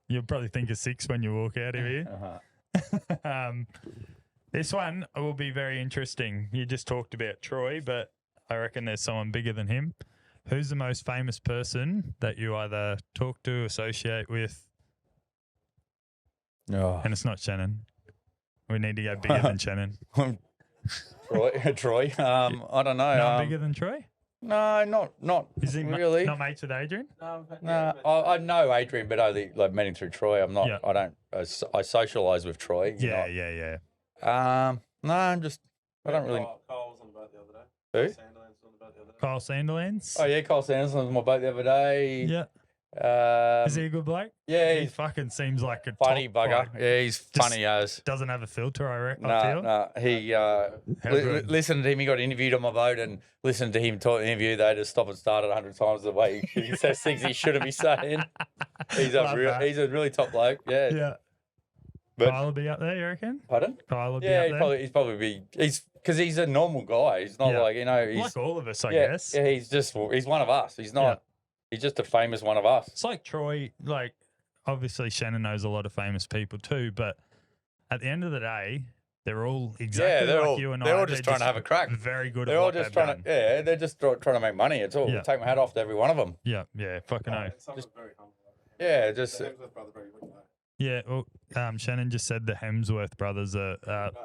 You'll probably think of 6 when you walk out of here. This one will be very interesting. You just talked about Troy, but I reckon there's someone bigger than him. Who's the most famous person that you either talk to, associate with? Oh. And it's not Shannon. We need to go bigger than Shannon. Troy. I don't know. Not bigger than Troy? No, not Is he really. not mates with Adrian? No, I know Adrian, but I met him through Troy. I'm not. Yeah. I don't. I socialise with Troy. Yeah. No, I'm just. I don't really. Kyle was on the boat the other day. Who? Sanderlands was on the boat the other day. Kyle Sanderlands? Oh yeah, Kyle Sanderson was on my boat the other day. Yeah. Is he a good bloke? Yeah, He he's fucking seems like a funny top bugger. bloke. Yeah, he's funny as. Doesn't have a filter, I feel. No, he good? listened to him. He got interviewed on my boat, and listened to him talk the interview. They just stop and start it 100 times the way he says things he shouldn't be saying. He's Love that. a really top bloke. Yeah. Yeah. But- Kyle will be up there, you reckon? Pardon? Kyle will be Yeah, up there? he's probably because he's a normal guy. He's not Yeah. like he's Like all of us, I yeah, guess. yeah. He's one of us. He's not. Yeah. He's just a famous one of us. It's like Troy, like, obviously Shannon knows a lot of famous people too, but at the end of the day, they're all exactly they're like all- you and I. they're all just trying to have a crack. Very good They're at all what just they've trying done. to. Yeah, they're just trying to make money. It's all. Yeah. Take my hat off to every one of them. Yeah, fucking oath. Someone's very humble. Yeah, just. The Hemsworth brother, bro, you wouldn't know. Yeah, well, Shannon just said the Hemsworth brothers are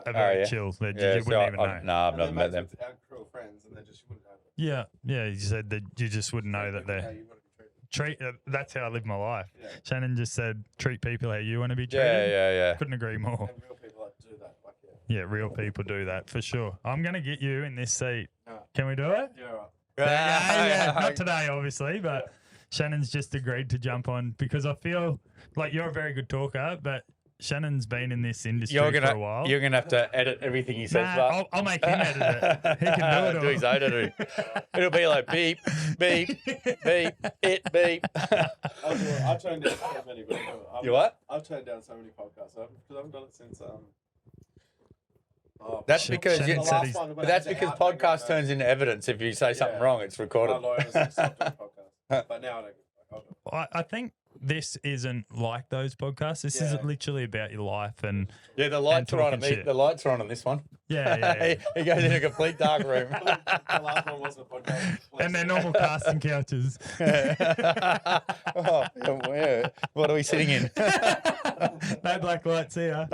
very yeah. chill. You Yeah, wouldn't even know. No, I've never And met they're them. mates with our crew of friends, and they just you wouldn't know them. Yeah, you said that you just wouldn't know that How they're you want to be treated. that's how I live my life. Yeah. Shannon just said treat people how you want to be treated. Yeah. Couldn't agree more. And real people like to do that. Like, Yeah, real people do that for sure. I'm gonna get you in this seat. Yeah. Can we do it? Yeah, right. Yeah. Not today, obviously, but Shannon's just agreed to jump on because I feel like you're a very good talker, but Shannon's been in this industry for a while. You're gonna have to edit everything he says. Nah, I'll make him edit it. He can do it all. Do his own editing. It'll be like beep, beep, beep, beep. I've turned down so many. But You what? I've turned down so many podcasts. Because I haven't done it since. That's because Shannon the said last he's- one when but I that's had to because outbreak podcast it, turns into evidence. If you say something Yeah. wrong, it's My recorded. lawyers have stopped doing podcasts. But now I don't give a fuck. I'll do it. I think this isn't like those podcasts. This is Yeah. literally about your life and Yeah, the lights are on. talking shit. The lights are on this one. yeah. He goes in a complete dark room. The last one wasn't a podcast. And they're normal casting couches. Oh, yeah. What are we sitting in? No black lights here.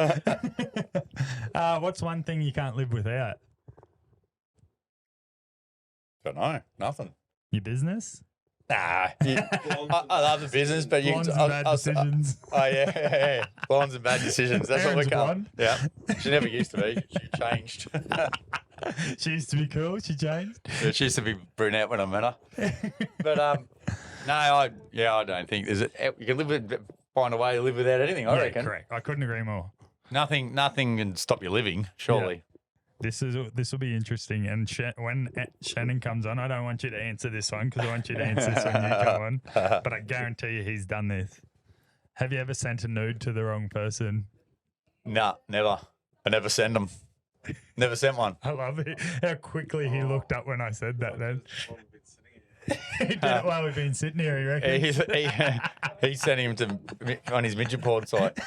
What's one thing you can't live without? Don't know. Nothing. Your business? Nah. I love the business, but you. Blondes and bad decisions. Oh yeah. Blondes and bad decisions. That's what we Aaron's call. blonde. Yeah. She never used to be. She changed. She used to be cool. She changed. Yeah, she used to be brunette when I met her. But no, I don't think there's you can find a way to live without anything. I reckon. Correct. I couldn't agree more. Nothing can stop you living. Surely. This will be interesting. And when Shannon comes on, I don't want you to answer this one because I want you to answer this when you come on. But I guarantee you he's done this. Have you ever sent a nude to the wrong person? Nah, never. I never send them. Never sent one. I love it. How quickly he looked up when I said that then. Well, we've been sitting here. He did it while we've been sitting here, you reckon? He sent him on his midget board site.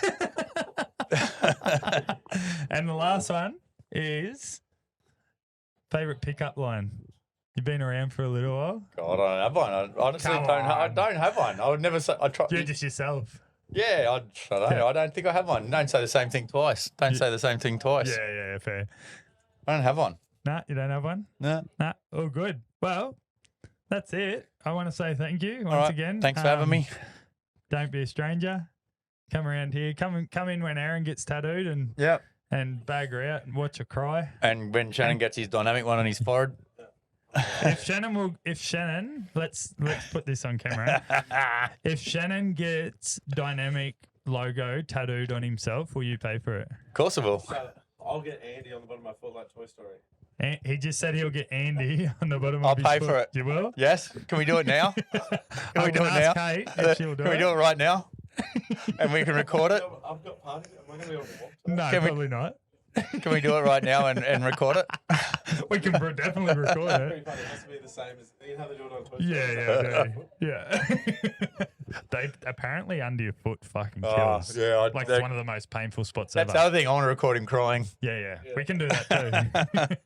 And the last one is favourite pickup line. You've been around for a little while. God, I don't have one. I honestly Come I on. don't have one. I would never say. I try. You're just yourself. Yeah, I don't know. I don't think I have one. Don't say the same thing twice. Don't say the same thing twice. Yeah, fair. I don't have one. Nah, you don't have one? No. Nah, all good. Well, that's it. I want to say thank you once All right. again. Thanks for having me. Don't be a stranger. Come around here. Come in when Aaron gets tattooed and bag her out and watch her cry. And when Shannon gets his dynamic one on his forehead. If Shannon, let's put this on camera. If Shannon gets dynamic logo tattooed on himself, will you pay for it? Of course I will. So I'll get Andy on the bottom of my foot like Toy Story. He just said he'll get Andy on the bottom I'll of his pay foot. for it. You will? Yes. Can we do it now? Can we do it now? Kate if she'll do Can we do it right now? And we can record it? I've got parties. Am I going to be able to walk to No, Can we- probably not. Can we do it right now and record it? We can definitely record it. Pretty funny. It has to be the same as you know how they do it on Toy Story. Yeah. They apparently under your foot fucking kills. It's It's one of the most painful spots That's ever. the other thing. I want to record him crying. Yeah. We can do that too.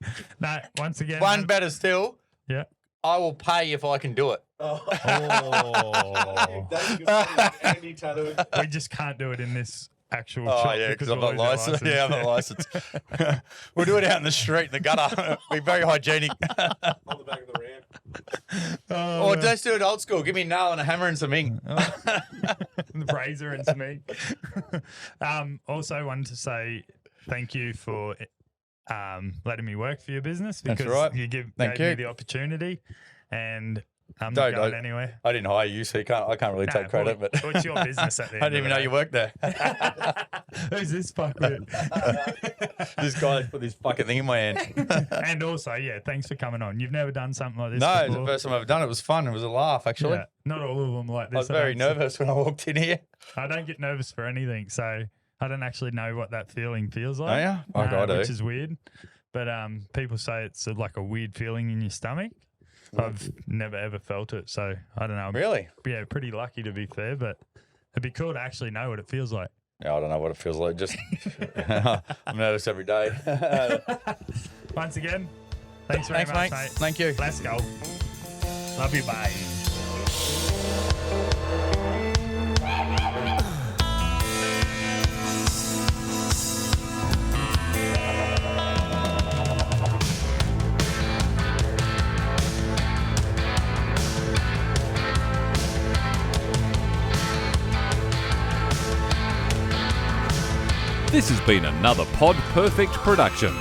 No, once again. One better still. Yeah. I will pay if I can do it. That's a good point. Andy tattooed. We just can't do it in this actual Oh, shop yeah, because we'll I'm not lose our licensed. Yeah, I'm not licensed. We'll do it out in the street, in the gutter. Be very hygienic. On the back of the ramp. Or let's do it old school. Give me a nail and a hammer and some ink. The razor and some ink. Also wanted to say thank you for letting me work for your business because That's right. you gave you. me the opportunity and I'm not going anywhere. I didn't hire you, so I can't really take credit. But it's your business at the end. I didn't even know you worked there. Who's this fuckwit? This guy's put this fucking thing in my hand. And also, thanks for coming on. You've never done something like this No, before. it's the first time I've done it. It was fun. It was a laugh, actually. Yeah, not all of them like this. I was very nervous when I walked in here. I don't get nervous for anything, so I don't actually know what that feeling feels like. Oh, yeah? Oh, God, I do. Which is weird. But people say it's like a weird feeling in your stomach. I've never ever felt it, so I don't know. Really? Yeah, pretty lucky to be fair, but it'd be cool to actually know what it feels like. Yeah, I don't know what it feels like. Just I'm nervous every day. Once again, thanks very much, mate. Thank you. Let's go. Love you, bye. This has been another Pod Perfect production.